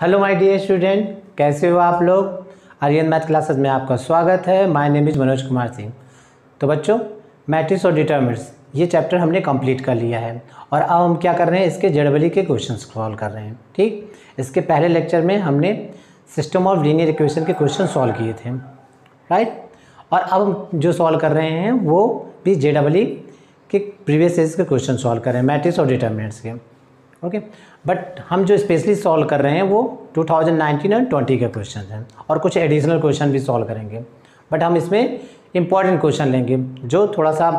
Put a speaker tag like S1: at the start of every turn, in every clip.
S1: Hello my dear student, कैसे हो आप लोग। आर्यन मैथ क्लासेस में आपका स्वागत है। My name is Manoj Kumar Singh. तो बच्चों, मैट्रिक्स और डिटरमिनेंट्स ये चैप्टर हमने कंप्लीट कर लिया है और अब हम क्या कर रहे हैं, इसके जेडबली के क्वेश्चन सॉल्व कर रहे हैं। ठीक, इसके पहले लेक्चर में हमने सिस्टम ऑफ लीनियर इक्वेशन के क्वेश्चन सॉल्व किए थे, राइट। और अब हम जो सॉल्व कर रहे हैं वो भी जेडबली के प्रीवियस ईयर्स के क्वेश्चन सॉल्व कर रहे हैं, मैट्रिक्स और डिटरमिनेंट्स के। ओके, बट हम जो स्पेशली सॉल्व कर रहे हैं वो 2019 और 20 के क्वेश्चन हैं और कुछ एडिशनल क्वेश्चन भी सॉल्व करेंगे। बट हम इसमें इंपॉर्टेंट क्वेश्चन लेंगे जो थोड़ा सा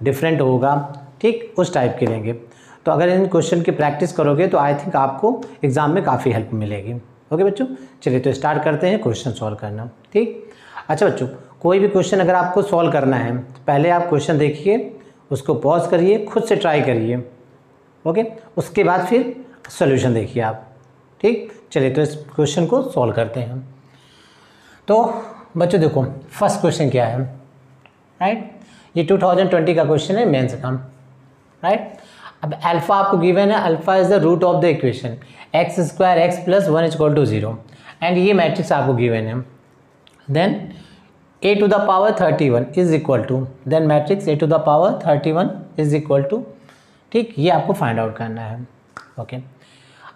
S1: डिफरेंट होगा, ठीक, उस टाइप के लेंगे। तो अगर इन क्वेश्चन की प्रैक्टिस करोगे तो आई थिंक आपको एग्ज़ाम में काफ़ी हेल्प मिलेगी। ओके बच्चों, चलिए तो स्टार्ट करते हैं क्वेश्चन सॉल्व करना। ठीक, अच्छा बच्चों, कोई भी क्वेश्चन अगर आपको सॉल्व करना है तो पहले आप क्वेश्चन देखिए, उसको पॉज करिए, खुद से ट्राई करिए। ओके, उसके बाद फिर सॉल्यूशन देखिए आप। ठीक, चलिए तो इस क्वेश्चन को सॉल्व करते हैं। तो बच्चों देखो, फर्स्ट क्वेश्चन क्या है, राइट। ये 2020 का क्वेश्चन है मेंस का, राइट। अब अल्फा आपको गिवन है, alpha is the root of the equation x square x plus 1 equal to 0 and ये मैट्रिक्स आपको गिवन है। Then a to the power 31 is equal to, then matrix a to the power 31 is equal to, ठीक, ये आपको find out करना है। Okay,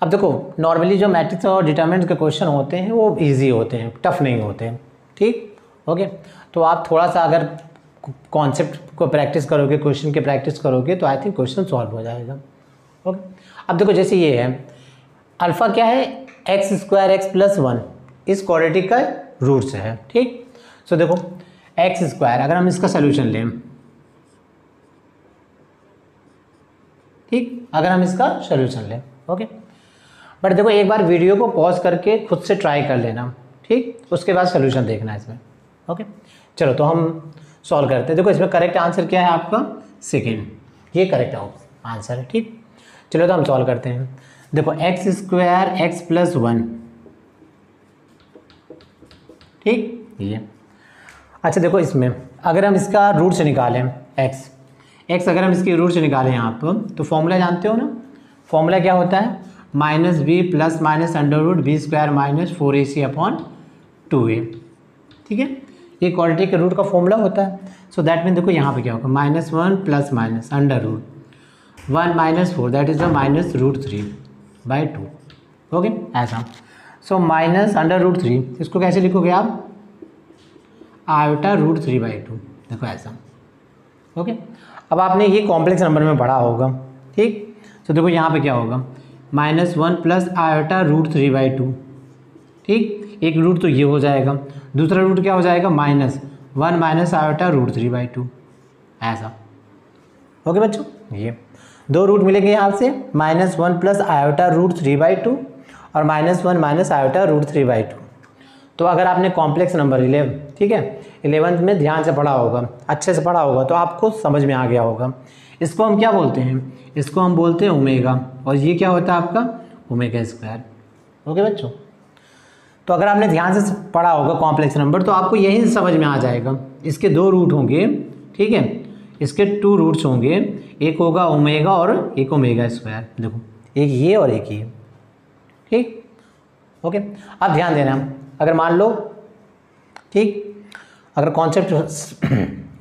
S1: अब देखो नॉर्मली जो मैट्रिक्स और डिटरमिनेंट के क्वेश्चन होते हैं वो इजी होते हैं, टफ नहीं होते हैं। ठीक, ओके, तो आप थोड़ा सा अगर कॉन्सेप्ट को प्रैक्टिस करोगे, क्वेश्चन की प्रैक्टिस करोगे तो आई थिंक क्वेश्चन सॉल्व हो जाएगा। ओके, अब देखो जैसे ये है, अल्फ़ा क्या है, एक्स स्क्वायर एक्स प्लस 1 इस क्वाड्रेटिक का रूट से है। ठीक, सो देखो एक्स स्क्वायर, अगर हम इसका सोल्यूशन लें, ठीक, अगर हम इसका सोल्यूशन लें, ओके। बट देखो एक बार वीडियो को पॉज करके खुद से ट्राई कर लेना, ठीक, उसके बाद सोल्यूशन देखना है इसमें। ओके, चलो तो हम सॉल्व करते हैं। देखो इसमें करेक्ट आंसर क्या है आपका, सेकेंड, ये करेक्ट आंसर है। ठीक, चलो तो हम सॉल्व करते हैं। देखो एक्स स्क्वायर एक्स प्लस 1, ठीक, ये। अच्छा देखो इसमें अगर हम इसका रूट से निकालें एक्स अगर हम इसके रूट से निकालें यहाँ पर, तो फॉर्मूला जानते हो ना, फॉर्मूला क्या होता है, minus b plus minus under root b square minus 4ac upon 2a। ठीक है, ये क्वाड्रेटिक के रूट का फॉर्मूला होता है। सो दैट मीन देखो यहाँ पे क्या होगा, -1 plus minus under root 1 minus 4 that is the minus √3/2। Okay, ऐसा। सो माइनस अंडर √3, इसको कैसे लिखोगे आप, आयोटा √3/2, देखो ऐसा। ओके, अब आपने ये कॉम्प्लेक्स नंबर में पढ़ा होगा, ठीक। तो देखो यहाँ पे क्या होगा, -1 प्लस आयोटा √3/2, ठीक, एक रूट तो ये हो जाएगा, दूसरा रूट क्या हो जाएगा, -1 माइनस आयोटा √3/2, ऐसा। ओके बच्चों, ये दो रूट मिलेंगे यहाँ से, -1 प्लस आयोटा √3/2 और -1 माइनस आयोटा √3/2। तो अगर आपने कॉम्प्लेक्स नंबर 11, ठीक है, 11th में ध्यान से पढ़ा होगा, अच्छे से पढ़ा होगा, तो आपको समझ में आ गया होगा। इसको हम क्या बोलते हैं, इसको हम बोलते हैं ओमेगा, और ये क्या होता है आपका, ओमेगा स्क्वायर। ओके बच्चों, तो अगर आपने ध्यान से पढ़ा होगा कॉम्प्लेक्स नंबर तो आपको यही समझ में आ जाएगा। इसके दो रूट होंगे, ठीक है, इसके 2 रूट्स होंगे, एक होगा ओमेगा और एक ओमेगा स्क्वायर। देखो एक ये और एक ये, ठीक। ओके, अब ध्यान देना, अगर मान लो, ठीक, अगर कॉन्सेप्ट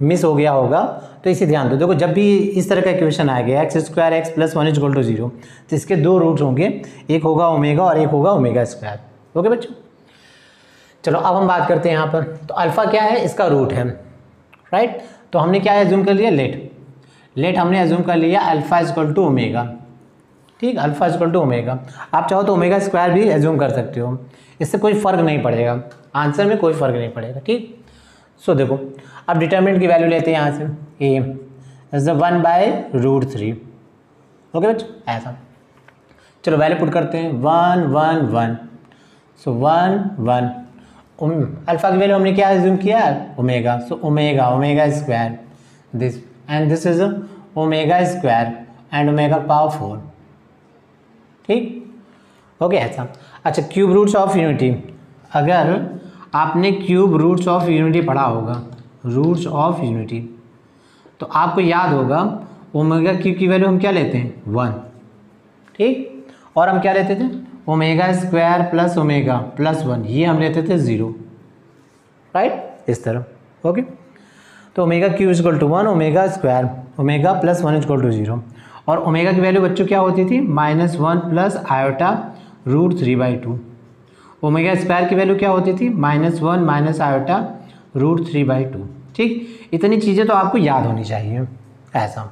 S1: मिस हो गया होगा तो इसे ध्यान दो। देखो जब भी इस तरह का इक्वेशन आएगा x square x plus 1 equal to 0, तो इसके 2 रूट्स होंगे, एक होगा ओमेगा और एक होगा ओमेगा स्क्वायर। ओके बच्चों, चलो अब हम बात करते हैं यहाँ पर। तो अल्फ़ा क्या है, इसका रूट है, राइट। तो हमने क्या एज्यूम कर लिया, लेट हमने एज्यूम कर लिया अल्फ़ा इक्वल टू ओमेगा, ठीक, अल्फ़ा इक्वल टू ओमेगा। आप चाहो तो ओमेगा स्क्वायर भी एज्यूम कर सकते हो, इससे कोई फ़र्क नहीं पड़ेगा, आंसर में कोई फ़र्क नहीं पड़ेगा। ठीक, सो देखो अब डिटरमिनेंट की वैल्यू लेते हैं यहाँ से, a इज 1/√3। ओके बच्चों, ऐसा। चलो वैल्यू पुट करते हैं, 1 1 1, सो 1 1, अल्फ़ा की वैल्यू हमने क्या एज्यूम किया, omega, so omega square this and this is omega square and omega power 4। ठीक, ओके, ऐसा। अच्छा, क्यूब रूट्स ऑफ यूनिटी, अगर आपने क्यूब रूट्स ऑफ यूनिटी पढ़ा होगा, रूट्स ऑफ यूनिटी, तो आपको याद होगा ओमेगा क्यूब की वैल्यू हम क्या लेते हैं, 1, ठीक, और हम क्या लेते थे, omega square plus omega plus 1, ये हम लेते थे 0, राइट, इस तरह। ओके, तो omega cube is equal to 1 omega square omega plus 1 is equal to 0, और ओमेगा की वैल्यू बच्चों क्या होती थी, -1 प्लस आयोटा √3/2। ओमेगा स्क्वायर की वैल्यू क्या होती थी, -1 माइनस आयोटा √3/2। ठीक, इतनी चीज़ें तो आपको याद होनी चाहिए ऐसा।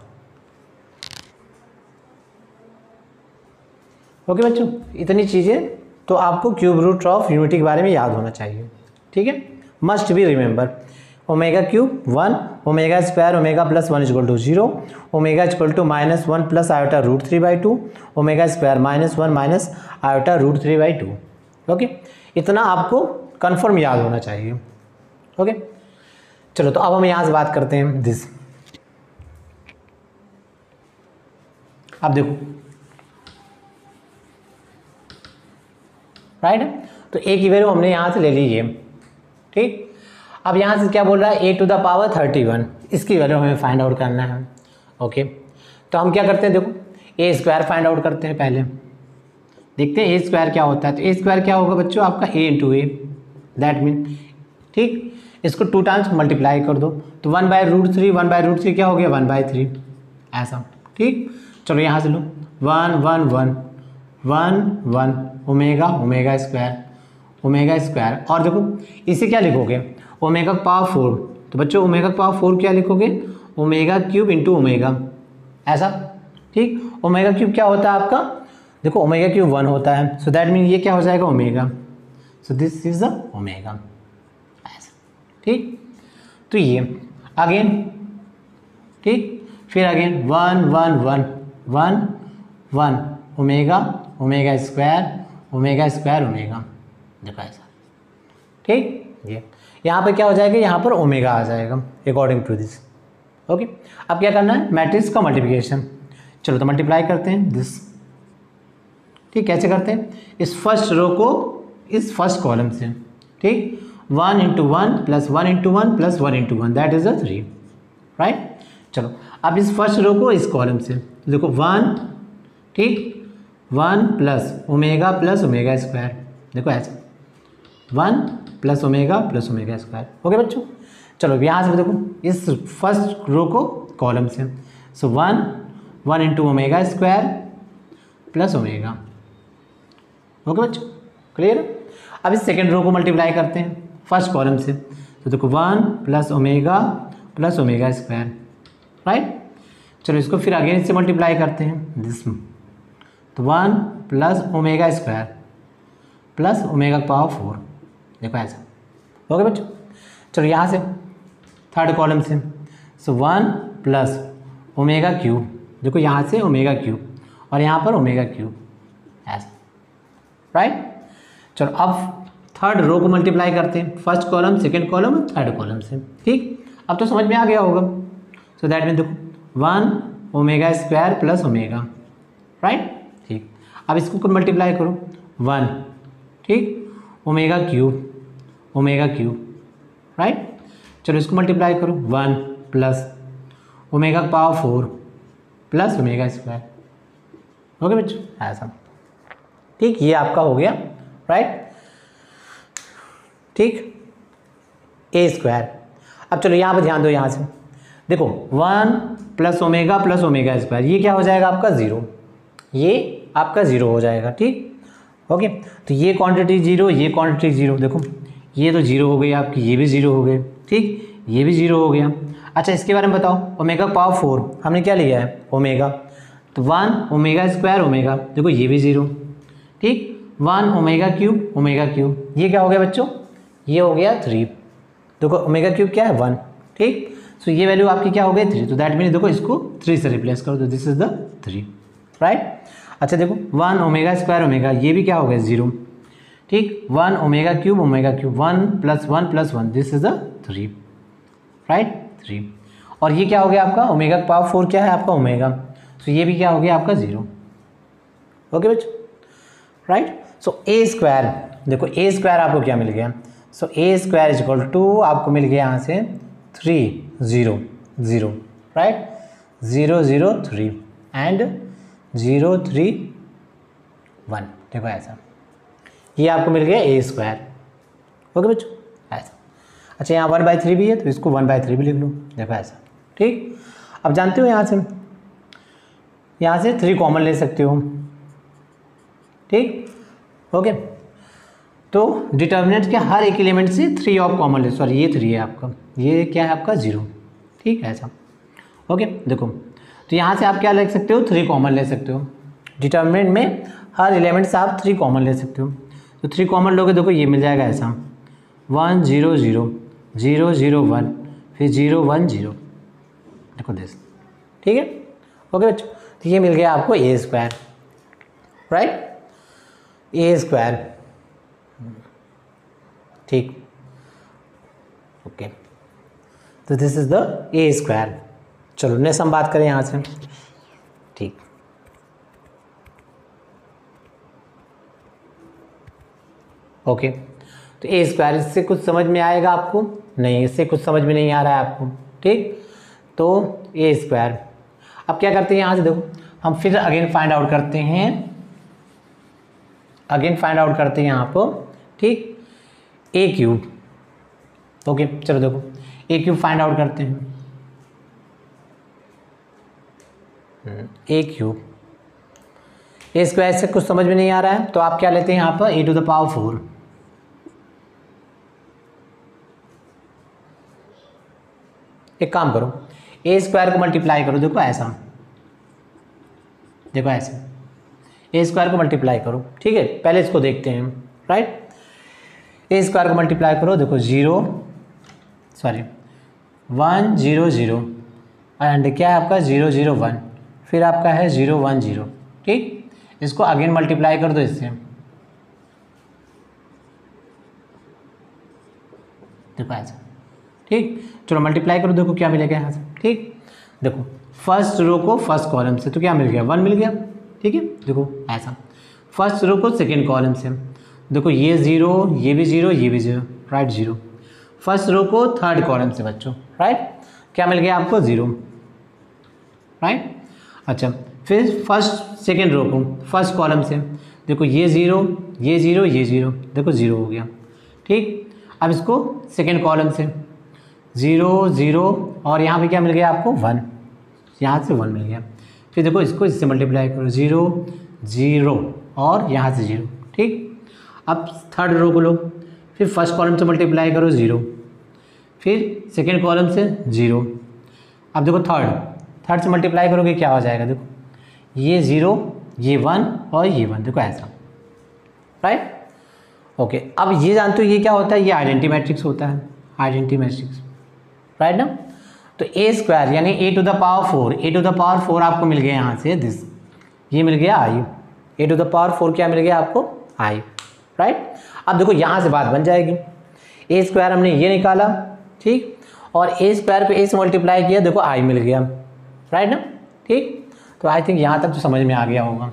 S1: ओके बच्चों, इतनी चीज़ें तो आपको क्यूब रूट ऑफ यूनिटी के बारे में याद होना चाहिए। ठीक है, must be remember omega cube 1 omega square omega plus 1 is equal to 0 omega is equal to -1 plus iota √3/2 omega square -1 minus iota √3/2। Okay, इतना आपको कंफर्म याद होना चाहिए। ओके, चलो तो अब हम यहाँ से बात करते हैं दिस। अब देखो, राइट, तो ए की वैल्यू हमने यहाँ से ले ली है। ठीक, अब यहाँ से क्या बोल रहा है, a टू द पावर 31, इसकी वैल्यू हमें फाइंड आउट करना है। ओके, तो हम क्या करते हैं, देखो ए स्क्वायर फाइंड आउट करते हैं। पहले देखते हैं ए स्क्वायर क्या होता है। तो ए स्क्वायर क्या होगा बच्चों, आपका a into A, that mean, ठीक, इसको 2 टाइम्स मल्टीप्लाई कर दो, तो 1/√3 1/√3 क्या हो गया, 1/3, ऐसा। ठीक, चलो यहाँ से लो 1 1 1 1 1 ओमेगा ओमेगा स्क्वायर, और देखो इसे क्या लिखोगे, ओमेगा का पावर 4, तो बच्चों ओमेगा का पावर 4 क्या लिखोगे, ओमेगा क्यूब इंटू ओमेगा, ऐसा। ठीक, ओमेगा क्यूब क्या होता है आपका, देखो ओमेगा क्यूब 1 होता है, सो दैट मीन ये क्या हो जाएगा, omega, so this is the omega, ऐसा। ठीक, तो ये अगेन, ठीक, फिर अगेन 1 1 1 1 1 ओमेगा स्क्वायर ओमेगा, देखो ऐसा। ठीक, ये यहाँ पर क्या हो जाएगा, यहाँ पर ओमेगा आ जाएगा अकॉर्डिंग टू दिस। ओके, अब क्या करना है, मैट्रिक्स का मल्टीप्लिकेशन। चलो तो मल्टीप्लाई करते हैं दिस। ठीक, कैसे करते हैं, इस फर्स्ट रो को इस फर्स्ट कॉलम से। ठीक, 1 × 1 plus 1 × 1 plus 1 × 1 that is a 3, right. चलो अब इस फर्स्ट रो को इस कॉलम से देखो 1, ठीक, 1 प्लस ओमेगा स्क्वायर, देखो ऐसा 1 प्लस ओमेगा स्क्वायर। ओके बच्चों, चलो यहाँ से देखो इस फर्स्ट रो को कॉलम से, सो 1 × omega square plus omega. Okay बच्चों, क्लियर। अब इस सेकेंड रो को मल्टीप्लाई करते हैं फर्स्ट कॉलम से, तो देखो 1 प्लस ओमेगा स्क्वायर, राइट। चलो इसको फिर अगेन इससे मल्टीप्लाई करते हैं दिस, तो 1 plus omega square plus omega का पावर 4, देखो ऐसा। ओके बच्चों, चलो यहाँ से थर्ड कॉलम से, सो 1 प्लस ओमेगा क्यूब, देखो यहाँ से ओमेगा क्यूब और यहाँ पर ओमेगा क्यूब, ऐसा, राइट। चलो अब थर्ड रो को मल्टीप्लाई करते हैं first column second column third column से। ठीक, अब तो समझ में आ गया होगा, सो दैट मीन देखो 1 omega square plus omega, right. ठीक, अब इसको मल्टीप्लाई करो 1, ठीक, ओमेगा क्यूब, राइट। चलो इसको मल्टीप्लाई करो 1 प्लस ओमेगा का power 4 plus omega square. Okay बच्चों, ऐसा। ठीक, ये आपका हो गया, राइट। ठीक, ए स्क्वायर। अब चलो यहाँ पर ध्यान दो, यहाँ से देखो 1 प्लस ओमेगा स्क्वायर, ये क्या हो जाएगा आपका 0, ये आपका 0 हो जाएगा। ठीक, ओके, तो ये क्वांटिटी 0, ये क्वांटिटी 0, देखो ये तो 0 हो गई आपकी, ये भी 0 हो गए। ठीक, ये भी 0 हो गया। अच्छा इसके बारे में बताओ, ओमेगा पावर 4 हमने क्या लिया है, ओमेगा, तो 1 ओमेगा स्क्वायर ओमेगा, देखो ये भी 0। ठीक, 1 ओमेगा क्यूब, ये क्या हो गया बच्चों, ये हो गया 3, देखो ओमेगा क्यूब क्या है 1। ठीक, सो ये वैल्यू आपकी क्या हो गई 3, तो दैट मीन देखो इसको 3 से रिप्लेस करो, तो दिस इज द 3, राइट। अच्छा देखो 1 ओमेगा स्क्वायर ओमेगा, ये भी क्या हो गया 0। ठीक, 1 omega cube 1 plus 1, this is the 3, right, 3। और ये क्या हो गया आपका, ओमेगा का पावर 4 क्या है आपका ओमेगा, सो ये भी क्या हो गया आपका 0। ओके बच्चों, राइट। सो ए स्क्वायर, देखो ए स्क्वायर आपको क्या मिल गया, सो ए स्क्वायर इज इक्वल टू आपको मिल गया यहाँ से 3 0 0, राइट, 0 0 3 एंड 0 3 1, देखो ऐसा। ये आपको मिल गया ए स्क्वायर। ओके बच्चों, ऐसा। अच्छा, यहाँ 1/3 भी है तो इसको 1/3 भी लिख लो, देखो ऐसा। ठीक, अब जानते हो यहाँ से 3 कॉमन ले सकते हो। ठीक, ओके। तो डिटर्मिनेंट के हर एक एलिमेंट से 3 ऑफ कॉमन ले, सॉरी ये 3 है आपका, ये क्या है आपका 0। ठीक है, ऐसा। ओके, देखो तो यहाँ से आप क्या ले सकते हो, 3 कॉमन ले सकते हो। डिटर्मिनेंट में हर एलिमेंट से आप 3 कॉमन ले सकते हो। तो 3 कॉमन लोगे, देखो ये मिल जाएगा ऐसा 1 0 0 0 0 1 फिर 0 1 0, देखो दिस। ठीक है, ओके बच्चों, तो ये मिल गया आपको ए स्क्वायर, राइट, ए स्क्वायर। ठीक, ओके, तो this is the A square. चलो नेक्स्ट हम बात करें यहाँ से। ठीक, ओके, तो ए स्क्वायर, इससे कुछ समझ में आएगा आपको? नहीं, इससे कुछ समझ में नहीं आ रहा है आपको। ठीक, तो ए स्क्वायर। अब क्या करते हैं यहाँ से, देखो हम फिर अगेन फाइंड आउट करते हैं, यहाँ पर। ठीक, ए क्यूब। ओके, चलो देखो ए क्यूब फाइंड आउट करते हैं। ए क्यूब, ए स्क्वायर से कुछ समझ में नहीं आ रहा है तो आप क्या लेते हैं यहाँ पर ए टू द पावर 4। एक काम करो, ए स्क्वायर को मल्टीप्लाई करो, देखो ऐसा, देखो ऐसे ए स्क्वायर को मल्टीप्लाई करो। ठीक है, पहले इसको देखते हैं, राइट। ए स्क्वायर को मल्टीप्लाई करो, देखो 1 0 0 एंड क्या है आपका 0 0 1, फिर आपका है 0 1 0। ठीक, इसको अगेन मल्टीप्लाई कर दो इससे, देखो ऐसा। ठीक, चलो मल्टीप्लाई करो, देखो क्या मिलेगा यहाँ से। ठीक, देखो फर्स्ट रो को फर्स्ट कॉलम से तो क्या मिल गया 1 मिल गया। ठीक है, देखो ऐसा, फर्स्ट रो को सेकेंड कॉलम से, देखो ये 0, ये भी 0, ये भी 0, राइट 0। फर्स्ट रो को थर्ड कॉलम से बच्चों, राइट, क्या मिल गया आपको 0, राइट। अच्छा, फिर फर्स्ट सेकेंड रो को फर्स्ट कॉलम से, देखो ये 0, ये 0, ये 0, देखो 0 हो गया। ठीक, अब इसको सेकेंड कॉलम से 0 0 और यहाँ पे क्या मिल गया आपको 1, यहाँ से 1 मिल गया। फिर देखो इसको इससे मल्टीप्लाई करो 0 0 और यहाँ से 0। ठीक, अब थर्ड रो को लो, फिर फर्स्ट कॉलम से मल्टीप्लाई करो 0, फिर सेकेंड कॉलम से 0। अब देखो थर्ड से मल्टीप्लाई करोगे क्या हो जाएगा, देखो ये 0, ये 1 और ये 1, देखो ऐसा, राइट। ओके, अब ये जानते हो ये क्या होता है, ये आइडेंटिटी मैट्रिक्स होता है, आइडेंटिटी मैट्रिक्स, राइट ना। तो ए स्क्वायर यानी ए टू द पावर 4 आपको मिल गया यहाँ से दिस, ये मिल गया आई, ए टू द पावर 4 क्या मिल गया आपको आई, राइट। अब देखो यहाँ से बात बन जाएगी, ए स्क्वायर हमने ये निकाला, ठीक, और ए स्क्वायर को ए से मल्टीप्लाई किया, देखो आई मिल गया, राइट ना। ठीक, तो आई थिंक यहाँ तक तो समझ में आ गया होगा।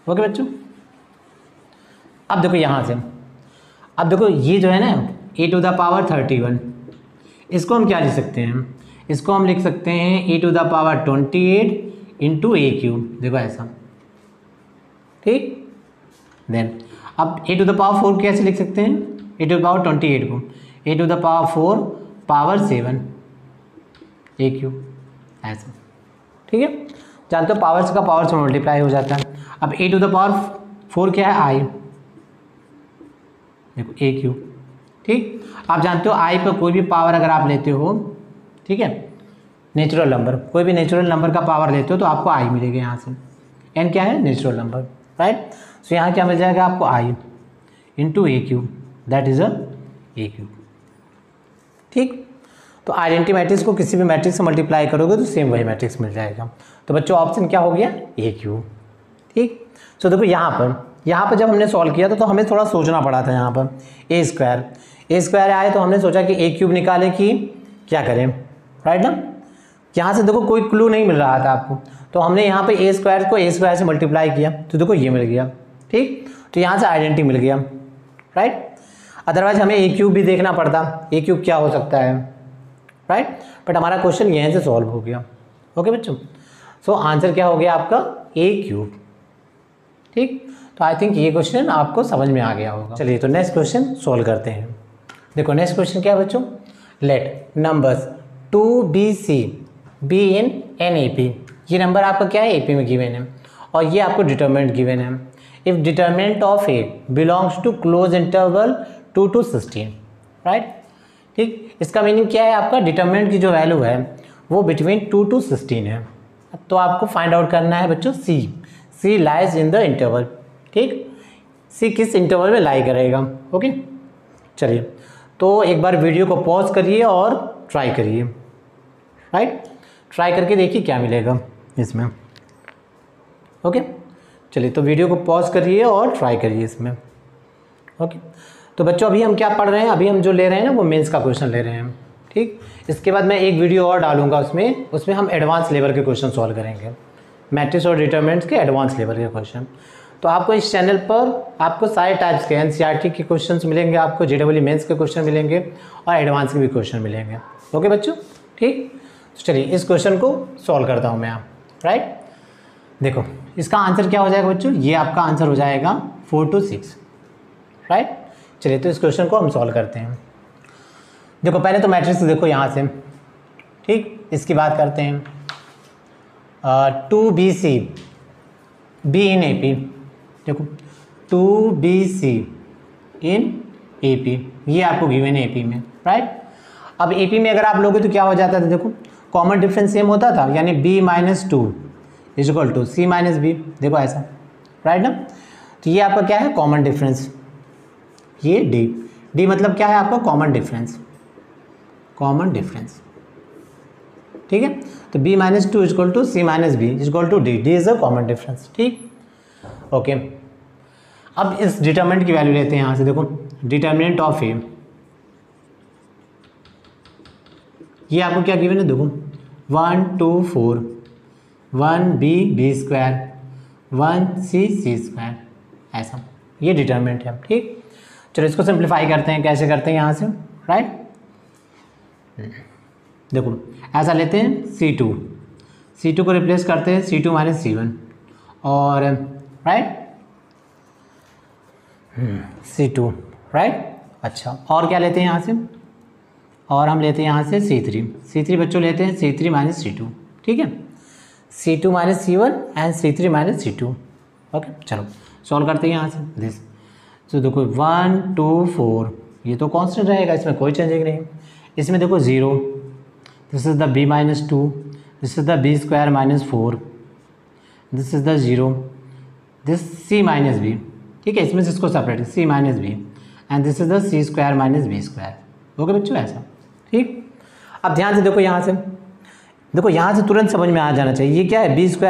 S1: ओके बच्चों, अब देखो यहाँ से, अब देखो ये जो है ना ए टू द पावर 31, इसको हम क्या लिख सकते हैं, इसको हम लिख सकते हैं a to the power 28 into A cube, देखो ऐसा। ठीक, देन अब ए टू द पावर 4 कैसे लिख सकते हैं, ए टू द पावर 28 को a to the power 4 power 7 a cube, ऐसा। ठीक है, जानते हो पावर्स का पावर से मल्टीप्लाई हो जाता है। अब ए टू द पावर 4 क्या है आई, देखो ए क्यूब। ठीक, आप जानते हो आई पर कोई भी पावर अगर आप लेते हो, ठीक है, नेचुरल नंबर, कोई भी नेचुरल नंबर का पावर लेते हो तो आपको आई मिलेगा यहाँ से। एन क्या है, नेचुरल नंबर, राइट। सो यहाँ क्या मिल जाएगा आपको I into A cube, that is a A cube. ठीक, तो आइडेंटिटी मैट्रिक्स को किसी भी मैट्रिक्स से मल्टीप्लाई करोगे तो सेम वही मैट्रिक्स मिल जाएगा। तो बच्चों ऑप्शन क्या हो गया, ए क्यूब। ठीक, सो देखो यहाँ पर जब हमने सॉल्व किया तो हमें थोड़ा सोचना पड़ा था। यहाँ पर ए स्क्वायर आए तो हमने सोचा कि ए क्यूब निकाले कि क्या करें, राइट ना। यहाँ से देखो कोई क्लू नहीं मिल रहा था आपको, तो हमने यहाँ पे ए स्क्वायर को ए स्क्वायर से मल्टीप्लाई किया तो देखो ये मिल गया। ठीक, तो यहाँ से आइडेंटिटी मिल गया, राइट। अदरवाइज हमें ए क्यूब भी देखना पड़ता, ए क्यूब क्या हो सकता है, राइट। बट हमारा क्वेश्चन यहीं से सॉल्व हो गया। ओके बच्चों, सो आंसर क्या हो गया आपका, ए क्यूब। ठीक, तो आई थिंक ये क्वेश्चन आपको समझ में आ गया होगा। चलिए तो नेक्स्ट क्वेश्चन सॉल्व करते हैं। देखो नेक्स्ट क्वेश्चन क्या है बच्चों, late numbers 2BC be in NAP। ये नंबर आपका क्या है, AP में गिवन है और ये आपको डिटरमिनेंट गिवन है। If determinant of A belongs to closed interval 2 to 16, right. ठीक, इसका मीनिंग क्या है, आपका डिटरमिनेंट की जो वैल्यू है वो बिटवीन 2 to 16 है। तो आपको फाइंड आउट करना है बच्चों C lies in the interval. ठीक, C किस इंटरवल में लाई करेगा। ओके, चलिए तो एक बार वीडियो को पॉज करिए और ट्राई करिए, राइट। ट्राई करके देखिए क्या मिलेगा इसमें। ओके, चलिए तो वीडियो को पॉज करिए और ट्राई करिए इसमें। ओके, तो बच्चों अभी हम क्या पढ़ रहे हैं, अभी हम जो ले रहे हैं ना वो मेंस का क्वेश्चन ले रहे हैं। ठीक, इसके बाद मैं एक वीडियो और डालूंगा उसमें हम एडवांस लेवल के क्वेश्चन सॉल्व करेंगे, मैट्रिक्स और डिटरमिनेंट्स के एडवांस लेवल के क्वेश्चन। तो आपको इस चैनल पर आपको सारे टाइप्स के NCERT के क्वेश्चंस मिलेंगे, आपको JEE मेंस के क्वेश्चन मिलेंगे और एडवांस के भी क्वेश्चन मिलेंगे। ओके बच्चों, ठीक, चलिए इस क्वेश्चन को सॉल्व करता हूँ मैं, राइट। देखो इसका आंसर क्या हो जाएगा बच्चों, ये आपका आंसर हो जाएगा 4 to 6, राइट। चलिए तो इस क्वेश्चन को हम सॉल्व करते हैं। देखो पहले तो मैट्रिक्स देखो यहाँ से, ठीक, इसकी बात करते हैं। 2BC बी इन AP, देखो 2BC इन AP, ये आपको गिवन है AP में, राइट। अब AP में अगर आप लोगे तो क्या हो जाता था, देखो कॉमन डिफरेंस सेम होता था, यानी B-2 इक्वल टू C-B, देखो ऐसा, राइट ना। तो ये आपका क्या है, कॉमन डिफरेंस, ये D मतलब क्या है आपका, कॉमन डिफरेंस, ठीक है। तो B-2 equal to C-B equal to D is a common difference, ठीक। ओके, अब इस डिटरमिनेंट की वैल्यू लेते हैं यहाँ से। देखो डिटरमिनेंट ऑफ A, ये आपको क्या गिवन है, देखो 1 2 4 1B² 1C² ऐसा, ये डिटरमिनेंट है, ठीक। चलो इसको सिंप्लीफाई करते हैं, कैसे करते हैं यहाँ से, राइट। देखो ऐसा लेते हैं C2 को रिप्लेस करते हैं C2 - C1 और राइट C2, राइट। अच्छा, और क्या लेते हैं यहाँ से, और हम लेते हैं यहाँ से C3 बच्चों लेते हैं C3 - C2, ठीक है। C2 - C1 and C3 - C2। Okay, चलो सॉल्व करते हैं यहाँ से दिस। तो देखो 1 2 4, ये तो कांस्टेंट रहेगा, इसमें कोई चेंजिंग नहीं। इसमें देखो 0, this is the B-2, this is the B² - 4, this is the 0, this C-B, ठीक है। इसमें से इसको separate C-B and this is the C² - B²। Okay बच्चों, ऐसा, ठीक। अब ध्यान से देखो यहाँ से, देखो यहाँ से तुरंत समझ में आ जाना चाहिए, ये क्या है, B² -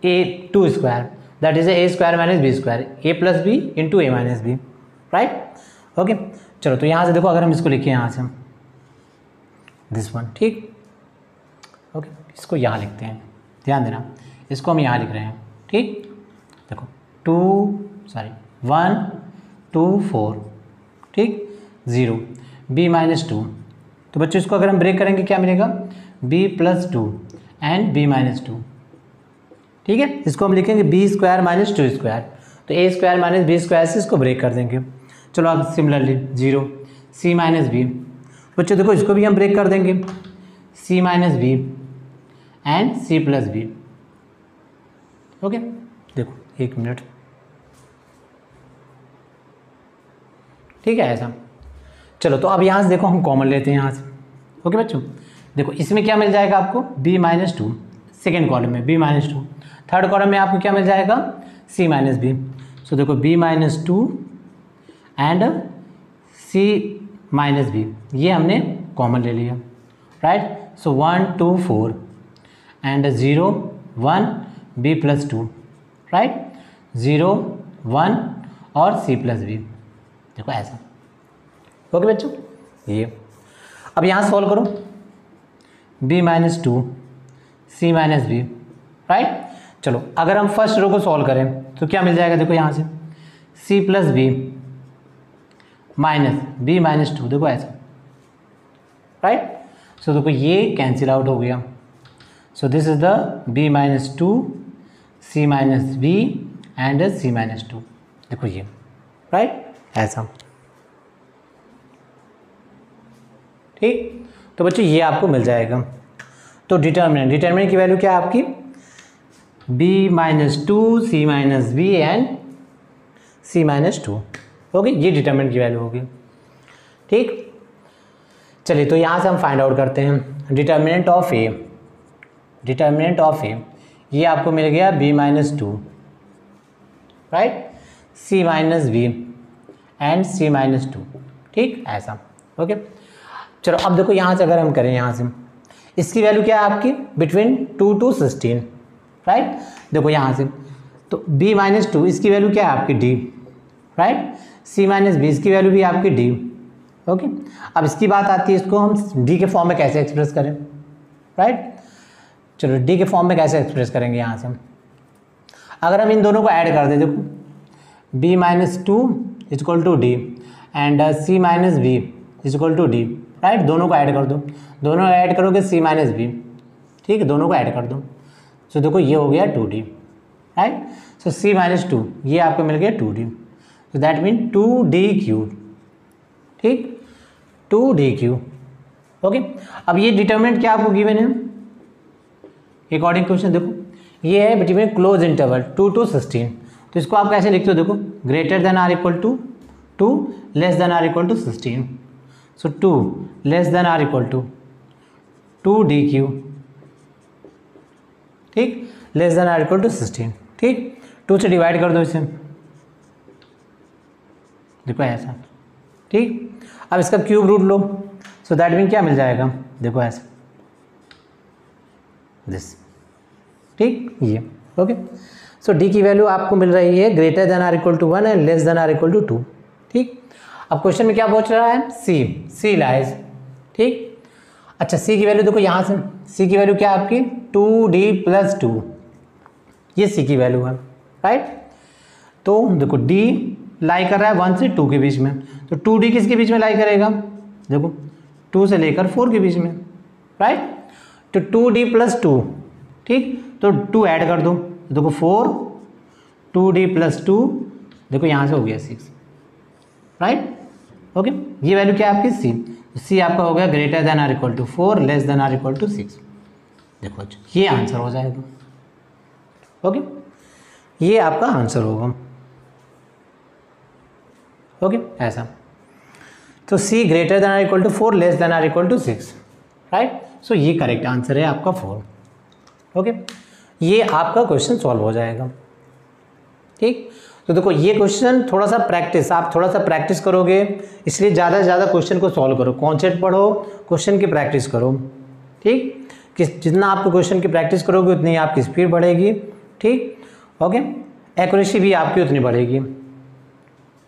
S1: A² that is A² - B², A + B into A - B, right. Okay, चलो तो यहाँ से देखो, अगर हम इसको लिखें यहाँ से दिस वन, ठीक। ओके, इसको यहाँ लिखते हैं, ध्यान देना, इसको हम यहाँ लिख रहे हैं, ठीक। देखो 1 2 4, ठीक, 0 B-2। तो बच्चों इसको अगर हम ब्रेक करेंगे क्या मिलेगा, B+2 एंड B-2, ठीक है। इसको हम लिखेंगे B² - 2², तो A² - B² से इसको ब्रेक कर देंगे। चलो अब सिमिलरली 0 C-B, बच्चों देखो इसको भी हम ब्रेक कर देंगे C-B एंड C+B। ओके, देखो 1 मिनट, ठीक है ऐसा। चलो तो अब यहाँ से देखो हम कॉमन लेते हैं यहाँ से। ओके बच्चों, देखो इसमें क्या मिल जाएगा आपको, B-2 सेकेंड कॉलम में, B-2 थर्ड कॉलम में आपको क्या मिल जाएगा, C-B। सो देखो B-2 एंड C-B, ये हमने कॉमन ले लिया, right. So 1 2 4 and 0 1 B+2, right, 0 1 और C+B, देखो ऐसा। ओके बच्चों, ये अब यहाँ सॉल्व करो B-2 C-B, राइट। चलो अगर हम फर्स्ट रो को सॉल्व करें तो क्या मिल जाएगा, देखो यहाँ से C+B माइनस B-2, देखो ऐसा, राइट। सो देखो ये कैंसिल आउट हो गया। सो this is the B-2 C-B and C-2। देखो ये राइट ऐसा। ठीक, तो बच्चों ये आपको मिल जाएगा। तो डिटर्मिनेंट की वैल्यू क्या है आपकी B-2 C-B and C-2। Okay, ये डिटर्मिनेंट की वैल्यू होगी। ठीक, चलिए तो यहाँ से हम फाइंड आउट करते हैं डिटर्मिनेंट ऑफ ए ये आपको मिल गया B-2 right, C-B and C-2। ठीक ऐसा। ओके, चलो अब देखो यहाँ से अगर हम करें, यहाँ से इसकी वैल्यू क्या है आपकी बिटवीन 2 to 16 राइट। देखो यहाँ से तो B-2 इसकी वैल्यू क्या है आपकी D राइट, C-B इसकी वैल्यू भी आपकी D। ओके, अब इसकी बात आती है इसको हम D के फॉर्म में कैसे एक्सप्रेस करें राइट। चलो D के फॉर्म में कैसे एक्सप्रेस करेंगे, यहाँ से अगर हम इन दोनों को ऐड कर दें, देखो B-2 equal to D and C-B equal to D right, दोनों को ऐड कर दो, दोनों ऐड करोगे C-B। ठीक है, दोनों को ऐड कर दो, सो देखो ये हो गया 2D राइट। सो C-2 ये आपको मिल गया 2D, so that mean 2D³। ठीक, 2D³। ओके, अब ये डिटर्मिनेंट क्या आपको गिवन है अकॉर्डिंग क्वेश्चन, देखो ये है बिटवीन क्लोज इंटरवल 2 to 16। तो इसको आप कैसे लिखते हो, देखो greater than are equal to 2 less than are equal to 16। So 2 less than are equal to 2D³। ठीक, less than are equal to 16। ठीक, 2 से डिवाइड कर दो इसे, देखो ऐसा। ठीक, अब इसका क्यूब रूट लो, सो दैट मीन क्या मिल जाएगा, देखो ऐसा दिस। ठीक, ये ओके। सो D की वैल्यू आपको मिल रही है greater than are equal to 1 and less than are equal to 2। ठीक, अब क्वेश्चन में क्या पूछ रहा है, C लाइज। ठीक, अच्छा C की वैल्यू देखो यहाँ से, C की वैल्यू क्या है आपकी 2D+2, ये C की वैल्यू है राइट। तो देखो D लाई कर रहा है 1 से 2 के बीच में, तो 2D किसके बीच में लाई करेगा, देखो 2 से लेकर 4 के बीच में राइट। तो 2D+2, ठीक, तो 2 ऐड कर दो, देखो 4, 2D+2, देखो यहाँ से हो गया 6 राइट। ओके, ये वैल्यू क्या है आपकी C आपका हो गया greater than are equal to 4 less than are equal to 6। देखो ये आंसर हो जाएगा। ओके, ये आपका आंसर होगा। ओके ऐसा। तो C greater than are equal to 4 less than are equal to 6 right. So ये करेक्ट आंसर है आपका 4। ओके, ये आपका क्वेश्चन सॉल्व हो जाएगा। ठीक, तो देखो ये क्वेश्चन थोड़ा सा प्रैक्टिस, आप थोड़ा सा प्रैक्टिस करोगे, इसलिए ज़्यादा से ज़्यादा क्वेश्चन को सॉल्व करो, कॉन्सेप्ट पढ़ो, क्वेश्चन की प्रैक्टिस करो। ठीक, कि जितना आपको क्वेश्चन की प्रैक्टिस करोगे उतनी आपकी स्पीड बढ़ेगी। ठीक, ओके, एक्यूरेसी भी आपकी उतनी बढ़ेगी।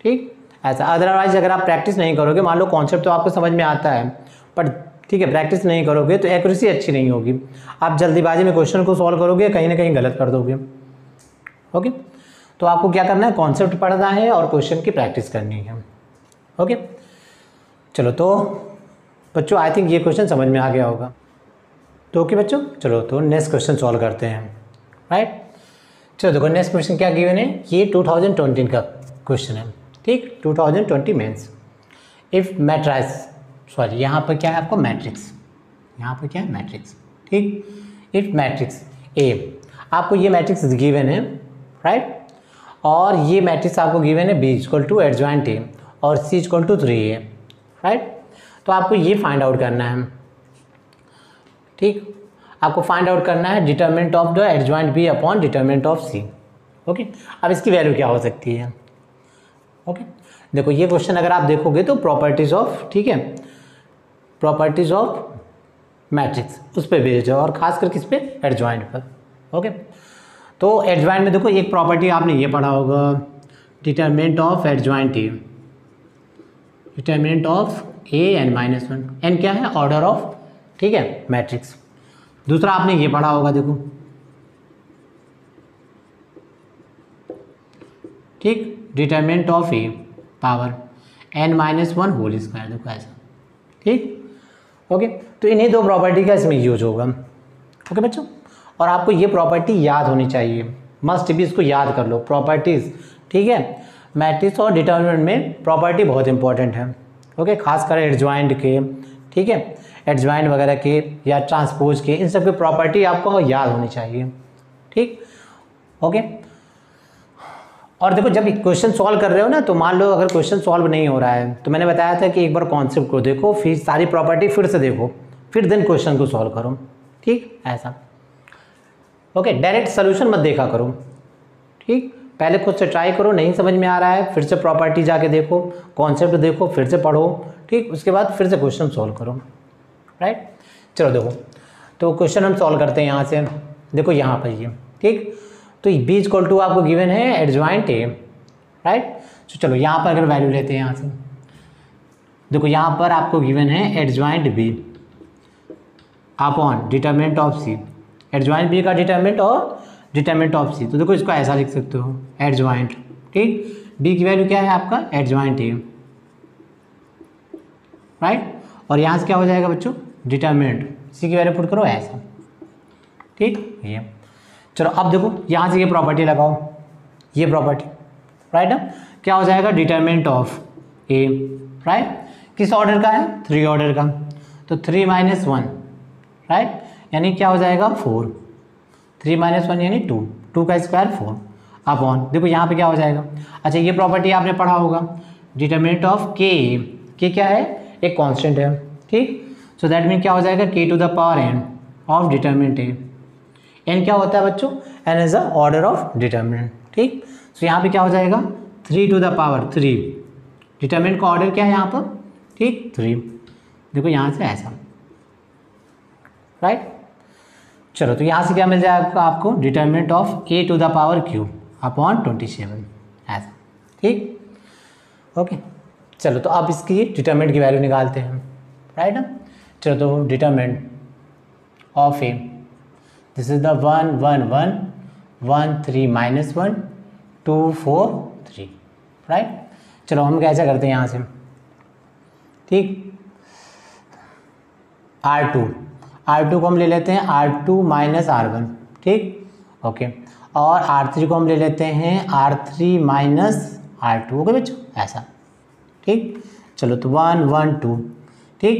S1: ठीक, ऐसा। अदरवाइज अगर आप प्रैक्टिस नहीं करोगे, मान लो कॉन्सेप्ट तो आपको समझ में आता है, पर ठीक है प्रैक्टिस नहीं करोगे तो एक्यूरेसी अच्छी नहीं होगी, आप जल्दीबाजी में क्वेश्चन को सॉल्व करोगे, कहीं ना कहीं गलत कर दोगे। ओके, तो आपको क्या करना है, कॉन्सेप्ट पढ़ना है और क्वेश्चन की प्रैक्टिस करनी है। ओके, चलो तो बच्चों आई थिंक ये क्वेश्चन समझ में आ गया होगा। तो ओके बच्चों, चलो तो नेक्स्ट क्वेश्चन सॉल्व करते हैं राइट। चलो देखो नेक्स्ट क्वेश्चन क्या गिवन है, ये 2020 का क्वेश्चन है। ठीक, 2020 मेंस। इफ मैट्रिक्स, सॉरी यहाँ पर क्या है आपको मैट्रिक्स, यहाँ पर क्या है मैट्रिक्स। ठीक, इफ मैट्रिक्स ए, आपको ये मैट्रिक्स गिवन है राइट, और ये मैट्रिक्स आपको गिवन है B equal to adjoint A और C equal to 3A right. तो आपको ये फाइंड आउट करना है। ठीक, आपको फाइंड आउट करना है determinant of the adjoint B upon determinant of C। Okay, अब इसकी वैल्यू क्या हो सकती है। ओके, देखो ये क्वेश्चन अगर आप देखोगे तो प्रॉपर्टीज ऑफ, ठीक है, प्रॉपर्टीज ऑफ मैट्रिक्स उस पर बेस्ड है, और खासकर किस पे, एडजॉइंट पर। ओके, तो एडजॉइंट में देखो एक प्रॉपर्टी आपने ये पढ़ा होगा, determinant of adjoint A, determinant of A n-1, n क्या है, ऑर्डर ऑफ, ठीक है, मैट्रिक्स। दूसरा आपने ये पढ़ा होगा, देखो ठीक, determinant of A power n-1 whole square, देखो ऐसा। ठीक, ओके, तो इन्हीं दो प्रॉपर्टी का इसमें यूज होगा। ओके बच्चों, और आपको ये प्रॉपर्टी याद होनी चाहिए। मस्ट भी, इसको याद कर लो, प्रॉपर्टीज़, ठीक है। मैट्रिक्स और डिटर्मिनेंट में प्रॉपर्टी बहुत इंपॉर्टेंट है, ओके, खासकर एडजॉइंट के, ठीक है, एडजॉइंट वगैरह के या ट्रांसपोज के, इन सब की प्रॉपर्टी आपको याद होनी चाहिए, ठीक, ओके। और देखो जब क्वेश्चन सॉल्व कर रहे हो ना, तो मान लो अगर क्वेश्चन सॉल्व नहीं हो रहा है, तो मैंने बताया था कि एक बार कॉन्सेप्ट को देखो, फिर सारी प्रॉपर्टी फिर से देखो, फिर देन क्वेश्चन को सॉल्व करो, ठीक, ऐसा, ओके। डायरेक्ट सोल्यूशन मत देखा करो, ठीक, पहले खुद से ट्राई करो, नहीं समझ में आ रहा है फिर से प्रॉपर्टी जाके देखो, कॉन्सेप्ट देखो, फिर से पढ़ो, ठीक, उसके बाद फिर से क्वेश्चन सॉल्व करो, राइट। चलो देखो, तो क्वेश्चन हम सॉल्व करते हैं यहाँ से, देखो यहाँ पर ये, ठीक, तो बी इक्वल टू आपको गिवन है एडजॉइंट ए, राइट। तो चलो यहाँ पर अगर वैल्यू लेते हैं यहाँ से, देखो यहाँ पर आपको गिवन है adjoint B upon determinant of C, adjoint B का डिटरमिनेंट और डिटरमिनेंट ऑफ सी, तो देखो इसको ऐसा लिख सकते हो एडजॉइंट, ठीक, बी की वैल्यू क्या है आपका एडजॉइंट ए, राइट, और यहाँ से क्या हो जाएगा बच्चों डिटरमिनेंट, सी की वैल्यू पुट करो ऐसा, ठीक, ये। चलो अब देखो यहाँ से ये प्रॉपर्टी लगाओ, ये प्रॉपर्टी, राइट ना, क्या हो जाएगा डिटरमिनेंट ऑफ ए, राइट, किस ऑर्डर का है 3 ऑर्डर का, तो 3 - 1, राइट, यानी क्या हो जाएगा 4, 3 - 1 यानी 2, 2 का स्क्वायर 4 अपॉन, देखो यहाँ पे क्या हो जाएगा, अच्छा ये प्रॉपर्टी आपने पढ़ा होगा, डिटरमिनेंट ऑफ के क्या है एक कांस्टेंट है, ठीक, सो दैट मीन क्या हो जाएगा k to the power n of determinant A, n क्या होता है बच्चों, n is the order of determinant, ठीक, सो यहाँ पे क्या हो जाएगा 3 टू द पावर 3, डिटरमिनेंट का ऑर्डर क्या है यहाँ पर, ठीक 3, देखो यहाँ से ऐसा, राइट। चलो तो यहाँ से क्या मिल जाएगा आपको determinant of a to the power q upon 27 ऐसा, ठीक, ओके। चलो तो अब इसकी डिटरमिनेंट की वैल्यू निकालते हैं, राइट ना। चलो तो determinant of a, this is the 1 1 1 1 3 - 1 2 4 3, right. चलो हम कैसा करते हैं यहाँ से, ठीक, R2 को हम ले लेते हैं R2 - R1, ठीक, ओके, और R3 को हम ले लेते हैं R3 - R2, ओके बच्चों ऐसा, ठीक। चलो तो 1 1 2, ठीक,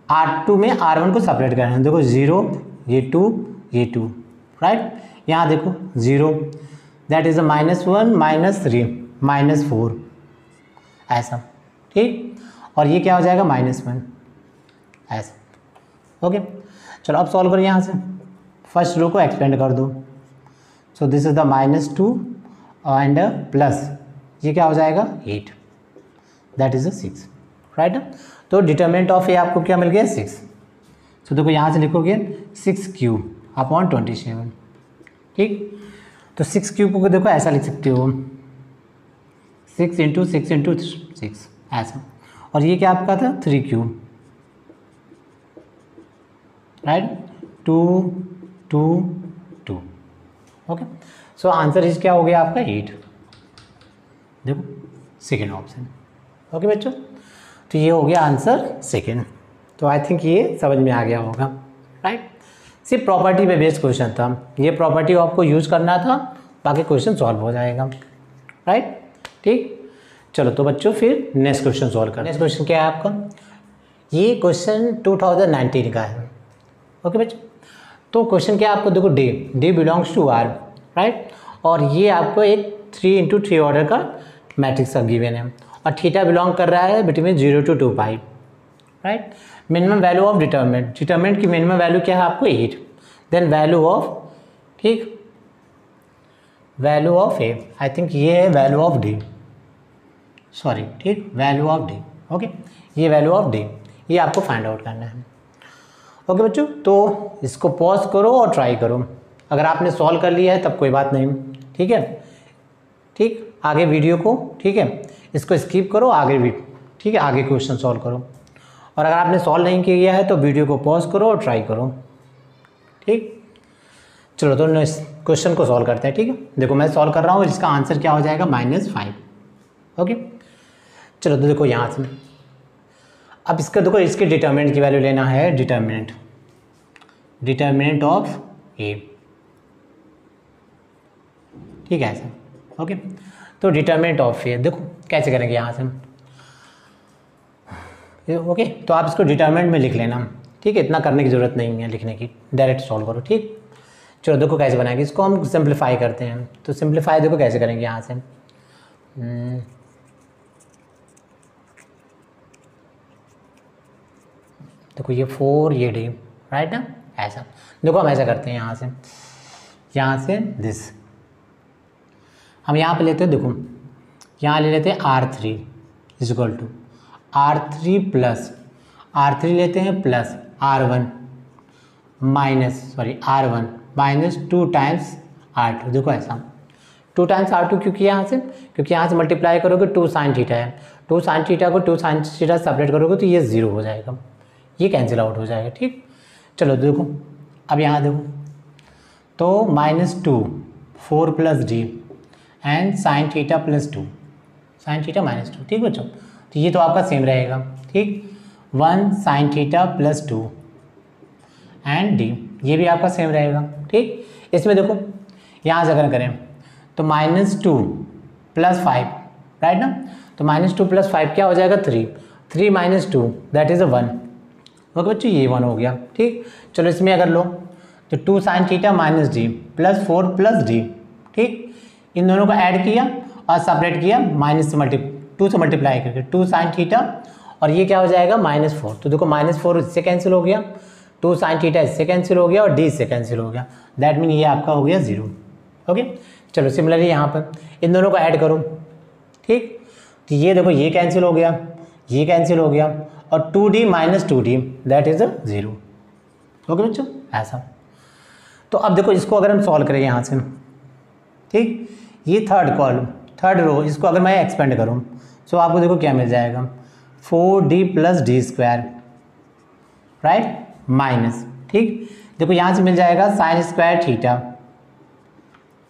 S1: R2 में R1 को सेपरेट करना है, देखो 0 ये 2 ये 2, राइट, यहाँ देखो 0 दैट इज -1 -3 -4 ऐसा, ठीक, और ये क्या हो जाएगा -1 ऐसा, ओके। चलो अब सॉल्व करिए यहाँ से, फर्स्ट रो को एक्सपेंड कर दो, सो this is the -2 and plus ये क्या हो जाएगा 8, दैट इज 6, राइट। तो डिटरमिनेंट ऑफ ए आपको क्या मिल गया 6, सो देखो यहाँ से लिखोगे 6 अपॉन 27, ठीक, तो 6 को देखो ऐसा लिख सकते हो 6 × 6 × 6 ऐसा, और ये क्या आपका था 3 right, 2 2 2, okay. So answer is क्या हो गया आपका 8, देखो सेकेंड ऑप्शन, ओके बच्चों। तो ये हो गया आंसर सेकेंड, तो आई थिंक ये समझ में आ गया होगा, राइट। सिर्फ प्रॉपर्टी पे बेस्ड क्वेश्चन था, ये प्रॉपर्टी आपको यूज़ करना था, बाकी क्वेश्चन सॉल्व हो जाएगा, राइट, ठीक। चलो तो बच्चों फिर नेक्स्ट क्वेश्चन सॉल्व करें। नेक्स्ट क्वेश्चन क्या है आपका, ये क्वेश्चन 2019 का है, ओके बच्चों। तो क्वेश्चन क्या है आपको, देखो D belongs to R, right, और ये आपको एक 3 × 3 ऑर्डर का मैट्रिक्स का गिवन है, और थीटा बिलोंग कर रहा है between 0 to 2 pi, right. Minimum value of determinant की मिनिमम वैल्यू क्या है आपको 8, देन वैल्यू ऑफ, ठीक, value of A, I think ये है वैल्यू ऑफ डी, सॉरी, ठीक, वैल्यू ऑफ डी, ओके, ये वैल्यू ऑफ डी, ये आपको फाइंड आउट करना है, ओके बच्चों। तो इसको पॉज करो और ट्राई करो, अगर आपने सॉल्व कर लिया है तब कोई बात नहीं, ठीक है, ठीक, आगे वीडियो को, ठीक है, इसको स्किप करो, आगे भी, ठीक है, आगे क्वेश्चन सॉल्व करो, और अगर आपने सॉल्व नहीं किया है तो वीडियो को पॉज करो और ट्राई करो, ठीक। चलो तो क्वेश्चन को सॉल्व करते हैं, ठीक है। देखो मैं सॉल्व कर रहा हूँ, इसका आंसर क्या हो जाएगा -5, ओके। चलो तो देखो यहाँ से अब इसका देखो, इसके डिटरमिनेंट की वैल्यू लेना है, डिटरमिनेंट ऑफ ए, ठीक है ऐसा। ओके, तो डिटरमिनेंट ऑफ ए देखो कैसे करेंगे यहाँ से। ओके, तो आप इसको डिटरमिनेंट में लिख लेना, ठीक है, इतना करने की ज़रूरत नहीं है लिखने की, डायरेक्ट सॉल्व करो। ठीक, चलो देखो कैसे बनाएंगे इसको, हम सिंप्लीफाई करते हैं। तो सिंप्लीफाई देखो कैसे करेंगे यहाँ से। देखो ये 4 ये डी, राइट ना, ऐसा। देखो हम ऐसा करते हैं यहाँ से दिस हम यहाँ पे लेते हैं, देखो यहाँ ले लेते हैं R3 equal to R3 plus R3 लेते हैं plus R1 minus 2 times R2। देखो ऐसा 2 टाइम्स R2 क्योंकि यहाँ से मल्टीप्लाई करोगे 2 साइन थीटा है, 2 साइन थीटा को 2 साइन थीटा सेपरेट करोगे तो ये 0 हो जाएगा, ये कैंसिल आउट हो जाएगा। ठीक, चलो देखो अब यहाँ देखो तो -2 4 plus D and sign theta plus 2 sine theta minus 2। ठीक बच्चों, तो ये तो आपका सेम रहेगा। ठीक, 1 sign theta plus 2 and D, ये भी आपका सेम रहेगा। ठीक, इसमें देखो यहाँ से अगर करें तो -2 प्लस 5, राइट ना, तो -2 प्लस 5 क्या हो जाएगा 3 माइनस 2 दैट इज़ 1। ओके बच्चों, ये 1 हो गया। ठीक, चलो इसमें अगर लो तो 2 sine theta minus D plus 4 plus D. ठीक, इन दोनों को ऐड किया और सेपरेट किया -2 से मल्टीप्लाई करके 2 साइन थीटा, और ये क्या हो जाएगा -4। तो देखो -4 इससे कैंसिल हो गया, 2 साइन थीटा इससे कैंसिल हो गया और डी इससे कैंसिल हो गया, दैट मीन ये आपका हो गया 0। ओके, चलो सिमिलरली यहाँ पर इन दोनों को ऐड करो। ठीक, तो ये देखो ये कैंसिल हो गया, ये कैंसिल हो गया और 2d minus 2d that is 0। Okay बच्चों, ऐसा। तो अब देखो इसको अगर हम सॉल्व करें यहाँ से, ठीक, ये थर्ड रो इसको अगर मैं एक्सपेंड करूँ तो आपको देखो क्या मिल जाएगा 4d plus D square, right, minus. ठीक, देखो यहाँ से मिल जाएगा साइन स्क्वायर थीटा,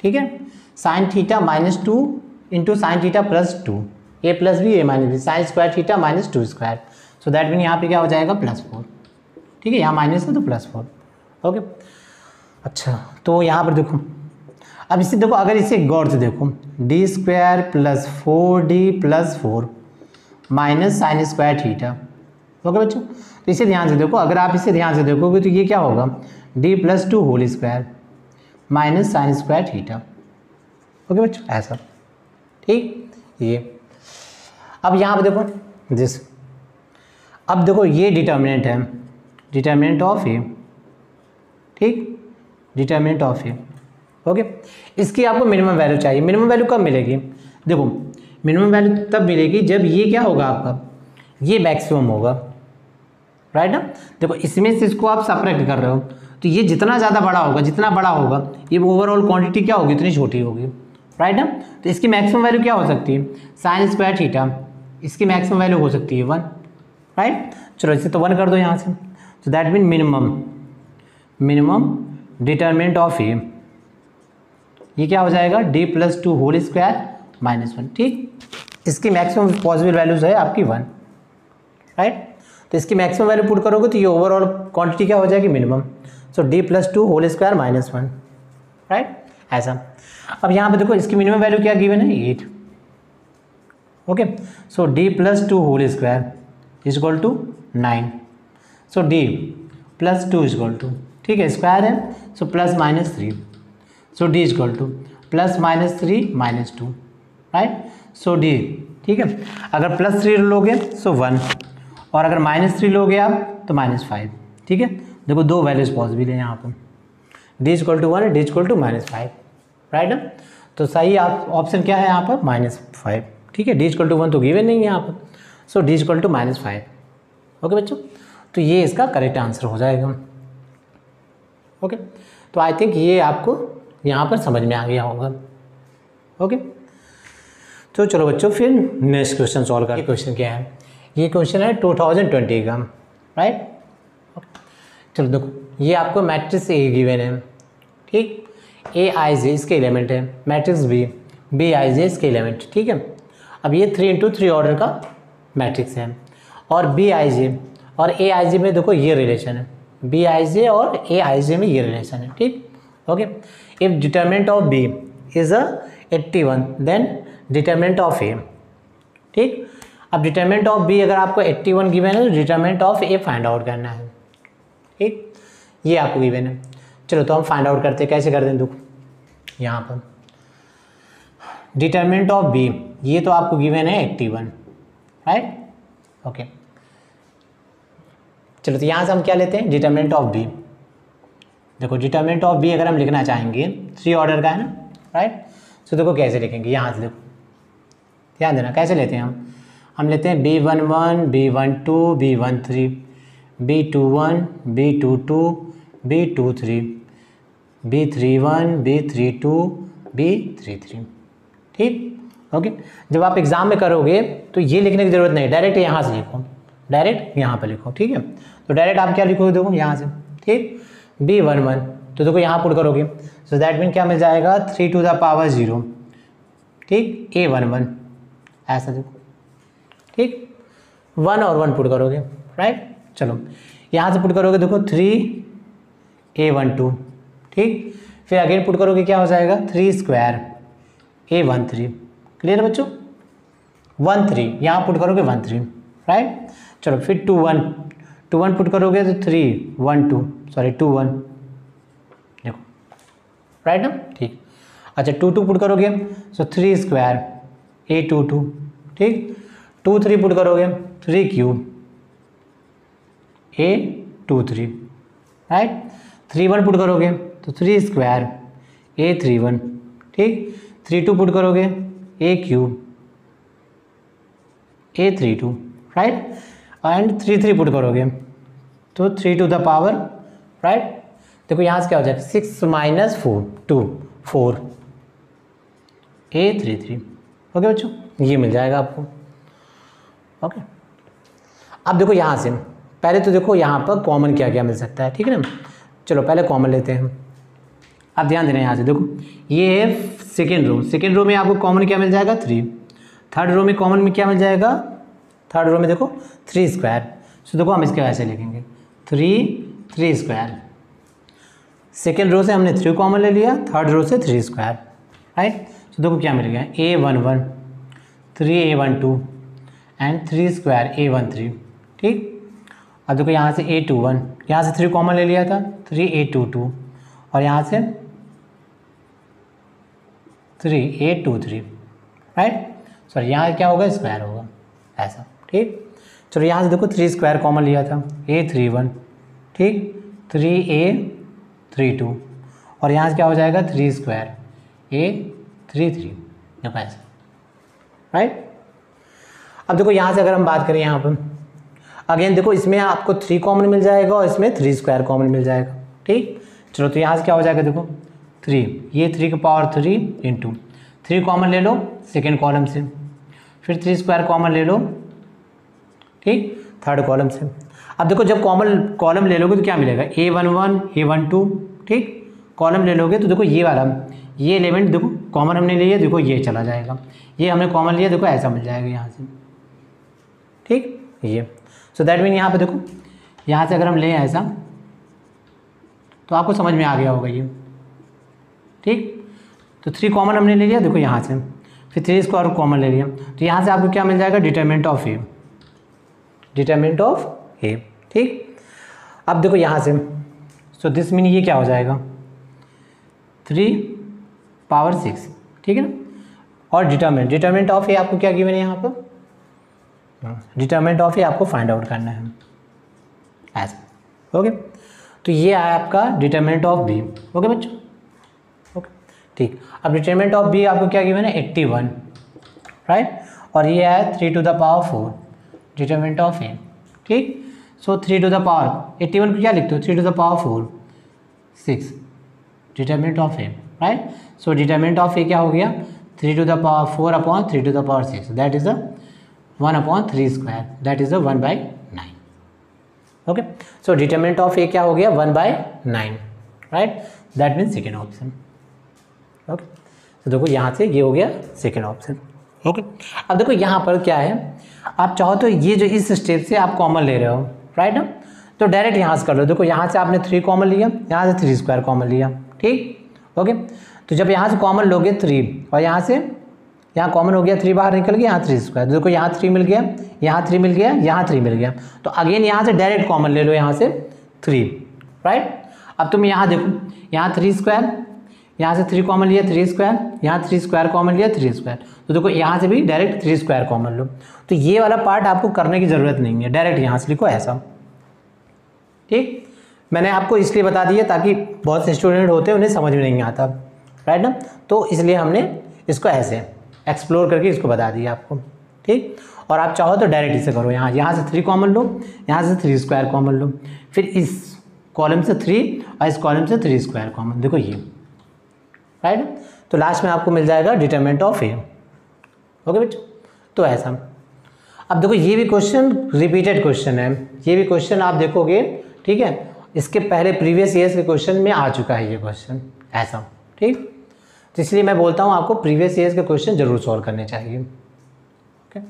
S1: ठीक है, sine theta -2 into sine theta plus 2, A plus B A minus B, sine square theta -2 square, so that mean यहाँ पे क्या हो जाएगा +4। ठीक है, यहाँ माइनस है तो +4। ओके, अच्छा, तो यहाँ पर देखो अब इसे देखो, अगर इसे गौर से देखो D square plus 4d plus 4 minus sine square theta. Okay बच्चों, तो इसे ध्यान से देखो, अगर आप इसे ध्यान से देखोगे तो ये क्या होगा d plus 2 whole square minus sine square theta. Okay बच्चों, ऐसा। ठीक, ये अब यहाँ पर देखो दिस, अब देखो ये डिटर्मिनेंट है, डिटर्मिनेंट ऑफ ए। ठीक, डिटर्मिनेंट ऑफ ए। ओके, इसकी आपको मिनिमम वैल्यू चाहिए। मिनिमम वैल्यू कब मिलेगी, देखो मिनिमम वैल्यू तब मिलेगी जब ये क्या होगा आपका, ये मैक्सिमम होगा, राइट ना। देखो इसमें से इसको आप सब्ट्रैक्ट कर रहे हो तो ये जितना ज़्यादा बड़ा होगा ये ओवरऑल क्वांटिटी क्या होगी, इतनी छोटी होगी, राइट ना। तो इसकी मैक्सिमम वैल्यू क्या हो सकती है, साइन स्क्वायर थीटा, इसकी मैक्सिमम वैल्यू हो सकती है 1, राइट। चलो इसे तो 1 कर दो यहाँ से, तो that mean minimum determinant of A, ये क्या हो जाएगा d प्लस 2 होल स्क्वायर -1। ठीक, इसकी मैक्सिमम पॉसिबल वैल्यूज है आपकी 1, राइट। तो इसकी मैक्सिमम वैल्यू पुट करोगे तो ये ओवरऑल क्वांटिटी क्या हो जाएगी minimum, so d plus 2 whole square -1, right, ऐसा। अब यहाँ पे देखो इसकी मिनिमम वैल्यू क्या गिवन है 8। Okay, so d plus 2 whole square is equal to 9, so d plus 2 is equal to, ठीक है, स्क्वायर है so plus -3, so d equal to plus -3 -2, right, so d। ठीक है, अगर +3 लोगे सो 1 और अगर -3 लोगे आप तो -5। ठीक है, देखो दो वैल्यूज पॉसिबल है यहाँ पर, d equal to 1 d equal to -5, right ना। तो सही आप ऑप्शन क्या है यहाँ पर -5। ठीक है, d इजक्वल टू 1 तो गिवन नहीं है यहाँ पर, सो d इजक्वल टू -5। ओके बच्चों, तो ये इसका करेक्ट आंसर हो जाएगा। ओके, तो आई थिंक ये आपको यहाँ पर समझ में आ गया होगा। ओके, तो चलो बच्चों फिर नेक्स्ट क्वेश्चन सॉल्व करें। क्वेश्चन क्या है, ये क्वेश्चन है 2020 का, राइट। चलो देखो ये आपको मैट्रिक्स ए गिवन है, ठीक, ए आई जे इसके एलिमेंट है, मैट्रिक्स बी आई जे इसके एलिमेंट। ठीक है, अब ये 3x3 ऑर्डर का मैट्रिक्स है और बी आई जे और ए आई जे में देखो ये रिलेशन है, बी आई जे और ए आई जे में ये रिलेशन है। ठीक, okay, if determinant of B is a 81, then determinant of A. ठीक, अब डिटरमिनेंट ऑफ बी अगर आपको 81 गिवन है तो determinant of A find out करना है। ठीक, ये आपको गिवन है। चलो तो हम फाइंड आउट करते हैं, कैसे करते हैं देखो, यहाँ पर डिटरमिनेंट ऑफ बी, ये तो आपको गिवन है 81, राइट, ओके। चलो तो यहाँ से हम क्या लेते हैं, डिटरमिनेंट ऑफ बी। देखो डिटरमिनेंट ऑफ बी अगर हम लिखना चाहेंगे 3 ऑर्डर का है ना, राइट। तो देखो कैसे लिखेंगे, यहाँ से देखो, ध्यान देना कैसे लेते हैं हम लेते हैं B11, B12, B13, B21, B22, B23, B31, B32, B33। ठीक, ओके। जब आप एग्ज़ाम में करोगे तो ये लिखने की ज़रूरत नहीं, डायरेक्ट यहाँ से लिखो, डायरेक्ट यहाँ पे लिखो। ठीक है, तो डायरेक्ट आप क्या लिखोगे देखो यहाँ से, ठीक, B11, तो देखो यहाँ पुट करोगे, सो दैट मीन क्या मिल जाएगा 3 to the power 0। ठीक, A11 ऐसा देखो, ठीक, 1 और 1 पुट करोगे, राइट। चलो यहाँ से पुट करोगे देखो 3A12, ठीक, फिर अगेन पुट करोगे क्या हो जाएगा 3 स्क्वायर A13। क्लियर बच्चों, 1 3 यहाँ पुट करोगे 1 3, राइट। चलो फिर 2 1 पुट करोगे तो 3 1 2 सॉरी 2 1, देखो राइट ना, ठीक। अच्छा 2 2 पुट करोगे सो 3 स्क्वायर A22, ठीक। 2 3 पुट करोगे 3 क्यूब A23, राइट। 3 1 पुट करोगे तो 3 स्क्वायर A31, ठीक। 3 2 पुट करोगे A cube A32, right. And 3 3 put करोगे तो 3 to the power, राइट। देखो यहाँ से क्या हो जाएगा 6 minus 4 2 4 A33, ओके बच्चों, ये मिल जाएगा आपको, ओके। अब देखो यहाँ से पहले तो देखो यहाँ पर कॉमन क्या क्या मिल सकता है, ठीक है ना। चलो पहले कॉमन लेते हैं। अब ध्यान देना यहाँ से देखो, ये है सेकेंड रो में आपको कॉमन क्या मिल जाएगा 3। थर्ड रो में कॉमन में क्या मिल जाएगा, थर्ड रो में देखो 3 स्क्वायर। सो देखो हम इसके वैसे लिखेंगे 3 स्क्वायर। सेकेंड रो से हमने 3 कॉमन ले लिया, थर्ड रो से 3 स्क्वायर, राइट। सो देखो क्या मिल गया A11 3A12 and 3 square A13, ठीक। अब देखो यहाँ से A21, यहाँ से 3 कॉमन ले लिया था 3A22 और यहाँ से 3A23, राइट। सॉरी यहाँ क्या होगा स्क्वायर होगा ऐसा, ठीक। चलो यहाँ से देखो 3 स्क्वायर कॉमन लिया था A31, ठीक, 3A32 और यहाँ से क्या हो जाएगा 3 स्क्वायर A33, देखो ऐसा, राइट। अब देखो यहाँ से अगर हम बात करें यहाँ पर अगेन देखो इसमें आपको 3 कॉमन मिल जाएगा और इसमें 3 स्क्वायर कॉमन मिल जाएगा, ठीक। चलो तो यहाँ से क्या हो जाएगा देखो 3, ये 3 की पावर 3 इंटू 3 कॉमन ले लो सेकेंड कॉलम से, फिर 3 स्क्वायर कॉमन ले लो, ठीक, थर्ड कॉलम से। अब देखो जब कॉमन कॉलम ले लोगे तो क्या मिलेगा A11 A12, ठीक, कॉलम ले लोगे तो देखो ये वाला ये एलिमेंट देखो कॉमन हमने लिया, देखो ये चला जाएगा, ये हमने कॉमन लिया, देखो ऐसा मिल जाएगा यहाँ से, ठीक, ये। सो दैट मीन यहाँ पे देखो यहाँ से अगर हम लें ऐसा तो आपको समझ में आ गया होगा ये, ठीक। तो 3 कॉमन हमने ले लिया देखो यहाँ से, फिर 3 स्क्वायर कॉमन ले लिया, तो यहाँ से आपको क्या मिल जाएगा डिटरमिनेंट ऑफ ए, ठीक। अब देखो यहाँ से सो दिस मीन ये क्या हो जाएगा 3 पावर 6, ठीक है ना। और डिटरमिनेंट ऑफ ए आपको क्या गिवन है यहाँ पर, डिटरमिनेंट ऑफ ए आपको फाइंड आउट करना है ऐसा, ओके। तो ये आया आपका डिटरमिनेंट ऑफ बी, ओके बच्चों, ओके, ठीक। अब डिटरमिनेंट ऑफ बी आपको क्या गिवन है 81, राइट, और ये आया 3 to the power 4 determinant of A, ठीक। सो 3 to the power 81 को क्या लिखते हो 3 to the power 4 6 determinant of A, right. So determinant of A क्या हो गया 3 to the power 4 upon 3 to the power 6, that is 1/3 square, that is 1/9, okay. So determinant of A क्या हो गया 1/9, right, that means second option, okay. तो देखो यहाँ से ये हो गया सेकेंड ऑप्शन, ओके। अब देखो यहाँ पर क्या है, आप चाहो तो ये जो इस स्टेप से आप कॉमन ले रहे हो, राइट ना, तो डायरेक्ट यहाँ से कर लो। देखो यहाँ से आपने 3 कॉमन लिया, यहाँ से 3 स्क्वायर कॉमन लिया, ठीक, ओके। तो जब यहाँ से कॉमन लोगे 3 और यहाँ से यहाँ कॉमन हो गया 3 बाहर निकल गया, यहाँ 3 स्क्वायर, देखो यहाँ 3 मिल गया, यहाँ 3 मिल गया, यहाँ 3 मिल गया। तो अगेन यहाँ से डायरेक्ट कॉमन ले लो, यहाँ से 3, राइट। अब तुम यहाँ देखो, यहाँ 3 स्क्वायर, यहाँ से 3 कॉमन लिया 3 स्क्वायर, यहाँ 3 स्क्वायर कॉमन लिया 3 स्क्वायर, तो देखो यहाँ से भी डायरेक्ट 3 स्क्वायर कॉमन लो। तो ये वाला पार्ट आपको करने की ज़रूरत नहीं है, डायरेक्ट यहाँ से लिखो ऐसा, ठीक। मैंने आपको इसलिए बता दिया ताकि बहुत से स्टूडेंट होते हैं उन्हें समझ में नहीं आता, राइट ना, तो इसलिए हमने इसको ऐसे एक्सप्लोर करके इसको बता दिया आपको, ठीक। और आप चाहो तो डायरेक्ट इसे करो, यहाँ से 3 कॉमन लो, यहाँ से 3 स्क्वायर कॉमन लो, फिर इस कॉलम से 3 और इस कॉलम से 3 स्क्वायर कॉमन, देखो ये, राइट। तो लास्ट में आपको मिल जाएगा डिटरमिनेंट ऑफ ए। ओके बच्चों, तो ऐसा। अब देखो ये भी क्वेश्चन रिपीटेड क्वेश्चन है, ये भी क्वेश्चन आप देखोगे, ठीक है, इसके पहले प्रीवियस ईयर्स के क्वेश्चन में आ चुका है ये क्वेश्चन ऐसा, ठीक। तो इसलिए मैं बोलता हूँ आपको प्रीवियस ईयर्स के क्वेश्चन जरूर सॉल्व करने चाहिए। ओके,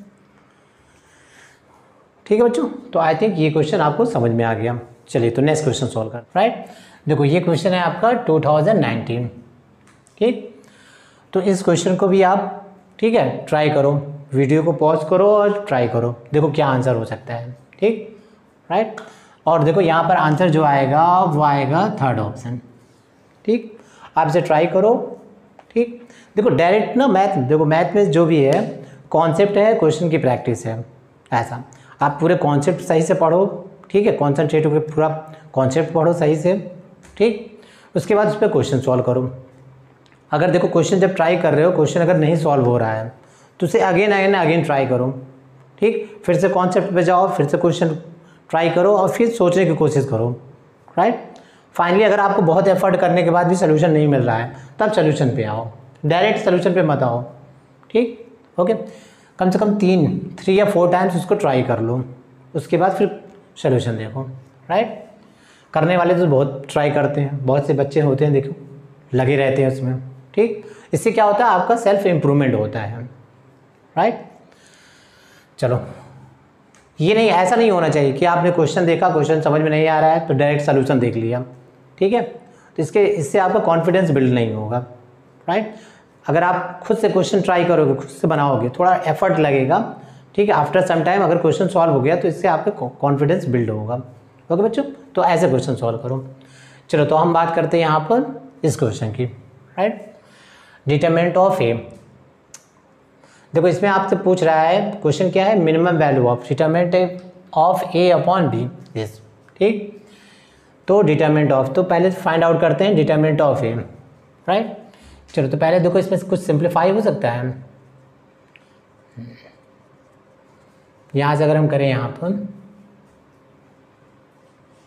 S1: ठीक है बच्चों, तो आई थिंक ये क्वेश्चन आपको समझ में आ गया। चलिए तो नेक्स्ट क्वेश्चन सॉल्व कर, राइट। देखो ये क्वेश्चन है आपका 2019, ठीक। तो इस क्वेश्चन को भी आप, ठीक है, ट्राई करो, वीडियो को पॉज करो और ट्राई करो, देखो क्या आंसर हो सकता है, ठीक, राइट। और देखो यहाँ पर आंसर जो आएगा वो आएगा 3rd ऑप्शन, ठीक। आप इसे ट्राई करो, ठीक। देखो डायरेक्ट ना मैथ, देखो मैथ में जो भी है कॉन्सेप्ट है, क्वेश्चन की प्रैक्टिस है, ऐसा। आप पूरे कॉन्सेप्ट सही से पढ़ो, ठीक है, कॉन्सेंट्रेट होकर पूरा कॉन्सेप्ट पढ़ो सही से, ठीक। उसके बाद उस पर क्वेश्चन सॉल्व करो। अगर देखो क्वेश्चन जब ट्राई कर रहे हो, क्वेश्चन अगर नहीं सॉल्व हो रहा है तो उसे अगेन ट्राई करो, ठीक। फिर से कॉन्सेप्ट पे जाओ, फिर से क्वेश्चन ट्राई करो और फिर सोचने की कोशिश करो, राइट। फाइनली अगर आपको बहुत एफर्ट करने के बाद भी सोल्यूशन नहीं मिल रहा है तब सोल्यूशन पे आओ, डायरेक्ट सोल्यूशन पे मत आओ, ठीक। ओके, कम से कम 3 या 4 टाइम्स उसको ट्राई कर लो, उसके बाद फिर सोल्यूशन देखो, राइट। करने वाले तो बहुत ट्राई करते हैं, बहुत से बच्चे होते हैं देखो लगे रहते हैं उसमें, ठीक। इससे क्या होता है, आपका सेल्फ इम्प्रूवमेंट होता है, राइट। चलो, ये नहीं, ऐसा नहीं होना चाहिए कि आपने क्वेश्चन देखा, क्वेश्चन समझ में नहीं आ रहा है तो डायरेक्ट सोल्यूशन देख लिया, ठीक है। तो इससे आपका कॉन्फिडेंस बिल्ड नहीं होगा, राइट। अगर आप खुद से क्वेश्चन ट्राई करोगे, खुद से बनाओगे, थोड़ा एफर्ट लगेगा, ठीक है। आफ्टर सम टाइम अगर क्वेश्चन सॉल्व हो गया तो इससे आपका कॉन्फिडेंस बिल्ड होगा। ओके बच्चों, तो ऐसे क्वेश्चन सॉल्व करो। चलो तो हम बात करते हैं यहाँ पर इस क्वेश्चन की, राइट। डिटरमिनेंट ऑफ ए, देखो इसमें आपसे पूछ रहा है, क्वेश्चन क्या है, minimum value of determinant of A upon B, yes, ठीक। तो डिटरमिनेंट ऑफ, तो पहले फाइंड आउट करते हैं डिटरमिनेंट ऑफ ए, राइट। चलो तो पहले देखो इसमें कुछ सिंप्लीफाई हो सकता है, यहाँ से अगर हम करें यहाँ पर,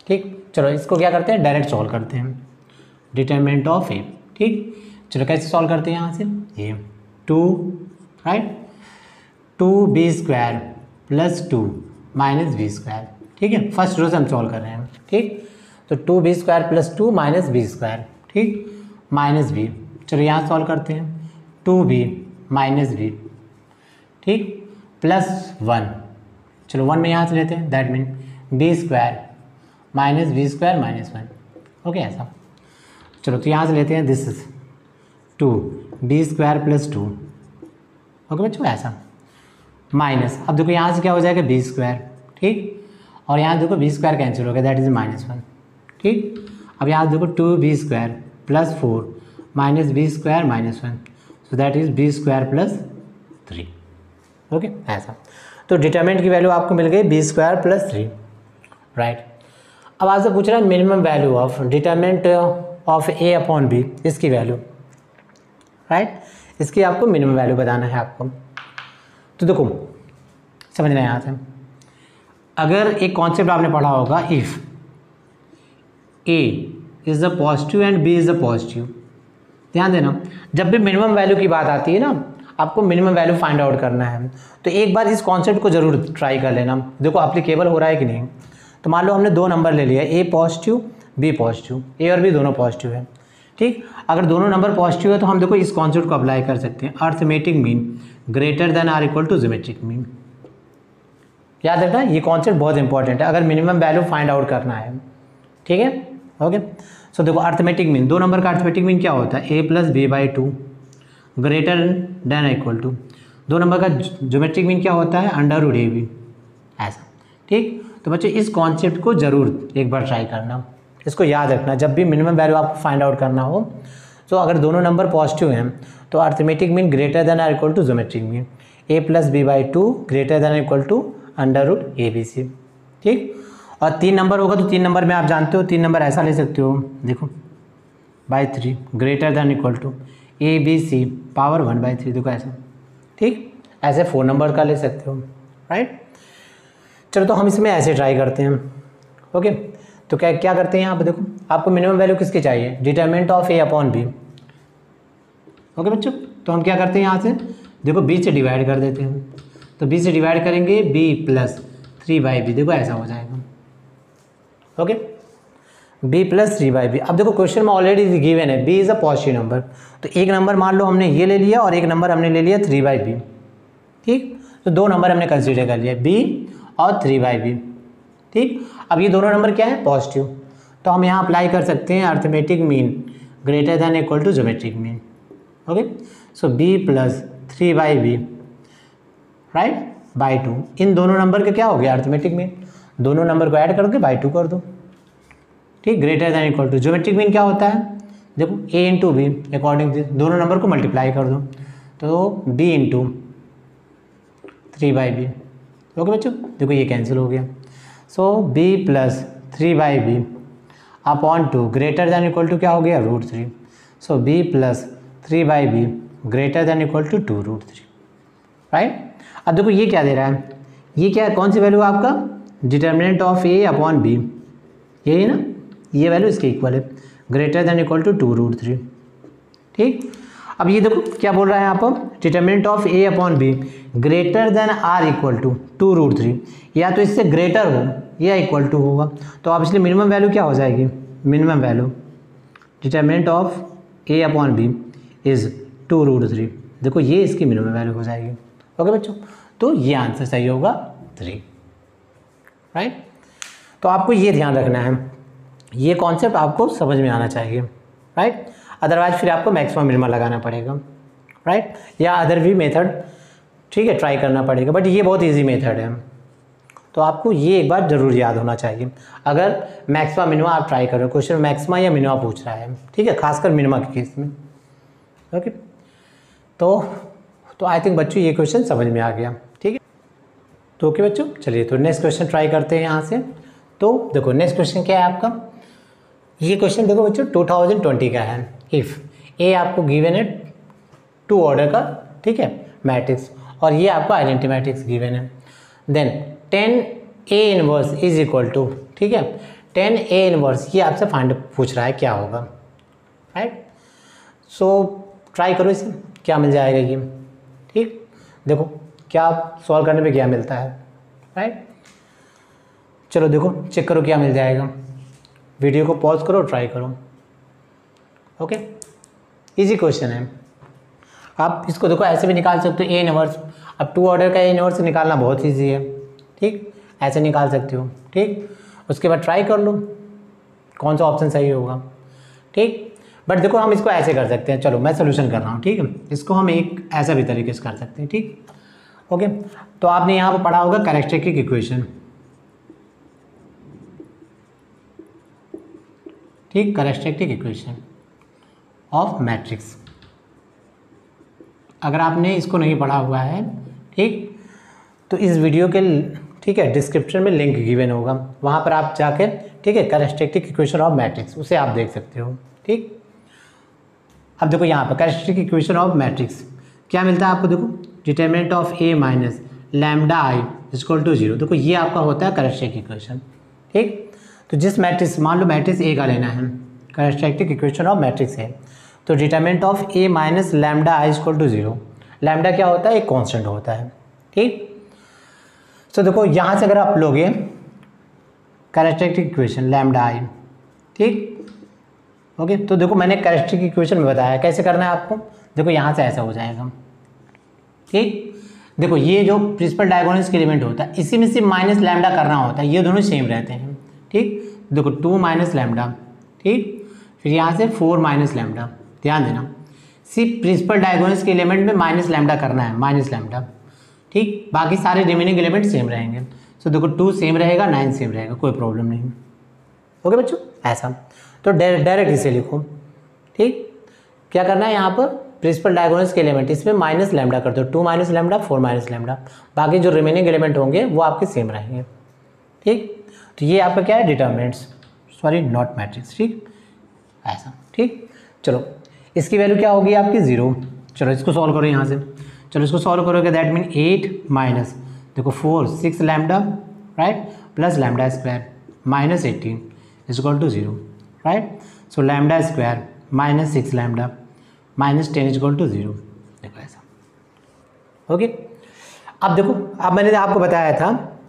S1: ठीक। चलो इसको क्या करते हैं, डायरेक्ट सॉल्व करते हैं डिटरमिनेंट ऑफ ए, ठीक। चलो कैसे सॉल्व करते हैं, यहाँ से ये 2, राइट, 2b² + 2 - b², ठीक है। फर्स्ट रो से हम सॉल्व कर रहे हैं, ठीक। तो 2b² + 2 - b², ठीक, माइनस b। चलो यहाँ सॉल्व करते हैं, 2b - b, ठीक, +1। चलो 1 में यहाँ से लेते हैं, that mean b² - b² - 1, okay ऐसा। चलो तो यहाँ से लेते हैं, दिस इज 2b² + 2, ओके बच्चों ऐसा, माइनस। अब देखो यहाँ से क्या हो जाएगा, b², ठीक, और यहाँ देखो b² कैंसिल हो गया, दैट इज -1, ठीक। अब यहाँ देखो 2b² + 4 - b² - 1, so that is b² + 3, okay ऐसा। तो डिटरमिनेंट की वैल्यू आपको मिल गई b² + 3, राइट। अब आपसे पूछ रहा है minimum value of determinant of a upon b, इसकी वैल्यू, राइट। इसकी आपको मिनिमम वैल्यू बताना है आपको। तो देखो समझना है यहाँ से, अगर एक कॉन्सेप्ट आपने पढ़ा होगा, if a is the positive and b is the positive, ध्यान देना, जब भी मिनिमम वैल्यू की बात आती है ना, आपको मिनिमम वैल्यू फाइंड आउट करना है। तो एक बार इस कॉन्सेप्ट को जरूर ट्राई कर लेना, देखो अप्लीकेबल हो रहा है कि नहीं। तो मान लो हमने 2 नंबर ले लिया, a positive b positive, a और b दोनों पॉजिटिव है, ठीक। अगर दोनों नंबर पॉजिटिव है तो हम देखो इस कॉन्सेप्ट को अप्लाई कर सकते हैं, arithmetic mean greater than are equal to geometric mean. याद रखना ये कॉन्सेप्ट बहुत इंपॉर्टेंट है अगर मिनिमम वैल्यू फाइंड आउट करना है, ठीक है। ओके, सो देखो अर्थमेटिक मीन, 2 नंबर का अर्थमेटिक मीन क्या होता है, a plus B by two greater than equal to, 2 number का ज्योमेट्रिक मीन क्या होता है, अंडर रूट ए बी, ऐसा। ठीक, तो बच्चों इस कॉन्सेप्ट को जरूर एक बार ट्राई करना, इसको याद रखना जब भी मिनिमम वैल्यू आपको फाइंड आउट करना हो। तो अगर दोनों नंबर पॉजिटिव हैं तो arithmetic mean greater than are equal to geometric mean, A plus B by two greater than equal to under root A B C. ठीक, और 3 नंबर होगा तो 3 नंबर में आप जानते हो 3 नंबर ऐसा ले सकते हो, देखो by 3 greater than equal to A B C power 1 by 3, देखो ऐसा। ठीक, ऐसे 4 नंबर का ले सकते हो, राइट। चलो तो हम इसमें ऐसे ट्राई करते हैं। ओके, तो क्या करते हैं यहाँ पे, देखो आपको मिनिमम वैल्यू किसकी चाहिए, determinant of A upon B. Okay बच्चों, तो हम क्या करते हैं यहाँ से, देखो बी से डिवाइड कर देते हैं, तो बी से डिवाइड करेंगे बी प्लस 3 बाई बी, देखो ऐसा हो जाएगा। Okay, B plus 3 by B. अब देखो क्वेश्चन में ऑलरेडी गिवन है B is a positive number, तो एक नंबर मान लो हमने ये ले लिया और एक नंबर हमने ले लिया 3 बाई बी। ठीक, तो 2 नंबर हमने कंसीडर कर लिया, बी और 3 बाई बी। ठीक, अब ये दोनों नंबर क्या है, पॉजिटिव, तो हम यहाँ अप्लाई कर सकते हैं arithmetic mean greater than equal to geometric mean. Okay, so B plus 3 by B, right, by 2, इन दोनों नंबर का क्या हो गया अर्थमेटिक मीन, दोनों नंबर को ऐड करके बाई 2 कर दो। ठीक, greater than equal to geometric mean क्या होता है, देखो ए इंटू बी, अकॉर्डिंग दोनों नंबर को मल्टीप्लाई कर दो, तो B into 3 by B. Okay बच्चों, देखो ये कैंसिल हो गया, so B plus 3 by b upon 2 greater than equal to क्या हो गया, root 3, so B plus 3 by b greater than equal to 2 root 3, right. अब देखो ये क्या दे रहा है, ये क्या है, कौन सी वैल्यू आपका, determinant of A upon B, यही ना, ये वैल्यू इसके इक्वल है, greater than equal to 2 root 3। ठीक, अब ये देखो क्या बोल रहा है यहाँ पर, determinant of A upon B greater than are equal to 2 root 3, या तो इससे ग्रेटर हो या इक्वल टू होगा, तो अब इसलिए मिनिमम वैल्यू क्या हो जाएगी, minimum value determinant of A upon B is 2 root 3, देखो ये इसकी मिनिमम वैल्यू हो जाएगी। ओके बच्चों, तो ये आंसर सही होगा 3, राइट। तो आपको ये ध्यान रखना है, ये कॉन्सेप्ट आपको समझ में आना चाहिए, राइट, अदरवाइज फिर आपको मैक्सिमम मिनिमम लगाना पड़ेगा, राइट, या अदर भी मेथड, ठीक है, ट्राई करना पड़ेगा, बट ये बहुत इजी मेथड है, तो आपको ये एक बार ज़रूर याद होना चाहिए। अगर मैक्सिमम मिनिमम आप ट्राई करो, क्वेश्चन मैक्सिमम या मिनिमम पूछ रहा है, ठीक है, खासकर मिनिमम के केस में। ओके, तो आई थिंक बच्चों ये क्वेश्चन समझ में आ गया, ठीक है। तो ओके बच्चों, चलिए तो नेक्स्ट क्वेश्चन ट्राई करते हैं यहाँ से। तो देखो नेक्स्ट क्वेश्चन क्या है आपका, ये क्वेश्चन देखो बच्चों 2020 का है। इफ़ ए आपको गिवन है 2 ऑर्डर का, ठीक है, मैट्रिक्स, और ये आपको आइडेंटिटी मैट्रिक्स गिवन है, then 10 A inverse is equal to, ठीक है, 10 ए इनवर्स, ये आपसे फाइंड पूछ रहा है क्या होगा, राइट। सो ट्राई करो इसे, क्या मिल जाएगा ये, ठीक, देखो क्या सॉल्व करने पे क्या मिलता है, राइट। चलो देखो चेक करो क्या मिल जाएगा, वीडियो को पॉज करो, ट्राई करो। ओके, इजी क्वेश्चन है, आप इसको देखो ऐसे भी निकाल सकते हो, ए इनवर्स, अब 2 ऑर्डर का ए इनवर्स निकालना बहुत ईजी है, ठीक, ऐसे निकाल सकते हो, ठीक, उसके बाद ट्राई कर लो कौन सा ऑप्शन सही होगा, ठीक। बट देखो हम इसको ऐसे कर सकते हैं, चलो मैं सोल्यूशन कर रहा हूँ, ठीक है, इसको हम एक ऐसा भी तरीके से कर सकते हैं, ठीक। ओके, तो आपने यहाँ पर पढ़ा होगा कैरेक्टरिस्टिक इक्वेशन, ठीक, कैरेक्टरिस्टिक इक्वेशन ऑफ मैट्रिक्स, अगर आपने इसको नहीं पढ़ा हुआ है, ठीक, तो इस वीडियो के, ठीक है, डिस्क्रिप्शन में लिंक गिवन होगा, वहाँ पर आप जाकर, ठीक है, कैरेक्टरिस्टिक इक्वेशन ऑफ मैट्रिक्स, उसे आप देख सकते हो, ठीक। अब देखो यहाँ पर कैरेक्टरिस्टिक इक्वेशन ऑफ मैट्रिक्स क्या मिलता है आपको, देखो determinant of A minus lambda I equal to 0, देखो ये आपका होता है कैरेक्टरिस्टिक इक्वेशन, ठीक। तो जिस मैट्रिक्स, मान लो मैट्रिक्स ए का लेना है, कैरेक्टरिस्टिक इक्वेशन ऑफ मैट्रिक्स है, तो determinant of A minus lambda I equal to 0, lambda क्या होता है, एक कांस्टेंट होता है, ठीक। तो देखो यहाँ से अगर आप लोगे कैरेक्टरिस्टिक इक्वेशन लैम्डा आई, ठीक, ओके, तो देखो मैंने कैरेक्टरिस्टिक इक्वेशन में बताया कैसे करना है आपको, देखो यहाँ से ऐसा हो जाएगा, ठीक। देखो ये जो प्रिंसिपल डायगोनल्स के एलिमेंट होता है, इसी में से माइनस लैम्डा करना होता है, ये दोनों सेम रहते हैं, ठीक। देखो 2 माइनस लैम्डा, ठीक, फिर यहाँ से 4 माइनस लैम्डा, ध्यान देना सिर्फ प्रिंसिपल डायगोनल्स के एलिमेंट में माइनस लैम्डा करना है, माइनस लैम्डा, ठीक, बाकी सारे रिमेनिंग एलिमेंट सेम रहेंगे। सो देखो 2 सेम रहेगा, 9 सेम रहेगा, कोई प्रॉब्लम नहीं। ओके बच्चों, ऐसा तो डायरेक्ट इसे लिखो, ठीक। क्या करना है यहाँ पर, प्रिंसिपल डायगोनल्स के एलिमेंट इसमें माइनस लैम्डा कर दो, 2 माइनस लैम्डा 4 माइनस लैम्डा, बाकी जो रिमेनिंग एलिमेंट होंगे वो आपके सेम रहेंगे, ठीक। तो ये आपका क्या है, डिटर्मिनेंट्स, सॉरी नॉट मैट्रिक्स, ठीक, ऐसा, ठीक। चलो इसकी वैल्यू क्या होगी आपकी 0। चलो इसको सॉल्व करो यहाँ से, चलो इसको सॉल्व करोगे दैट मीन 8 माइनस देखो 4 6 lambda right plus lambda square minus 18 is equal to 0 right. So lambda square minus 6 lambda minus 10 is equal to 0। देखो ऐसा, ओके। अब देखो, अब मैंने आपको बताया था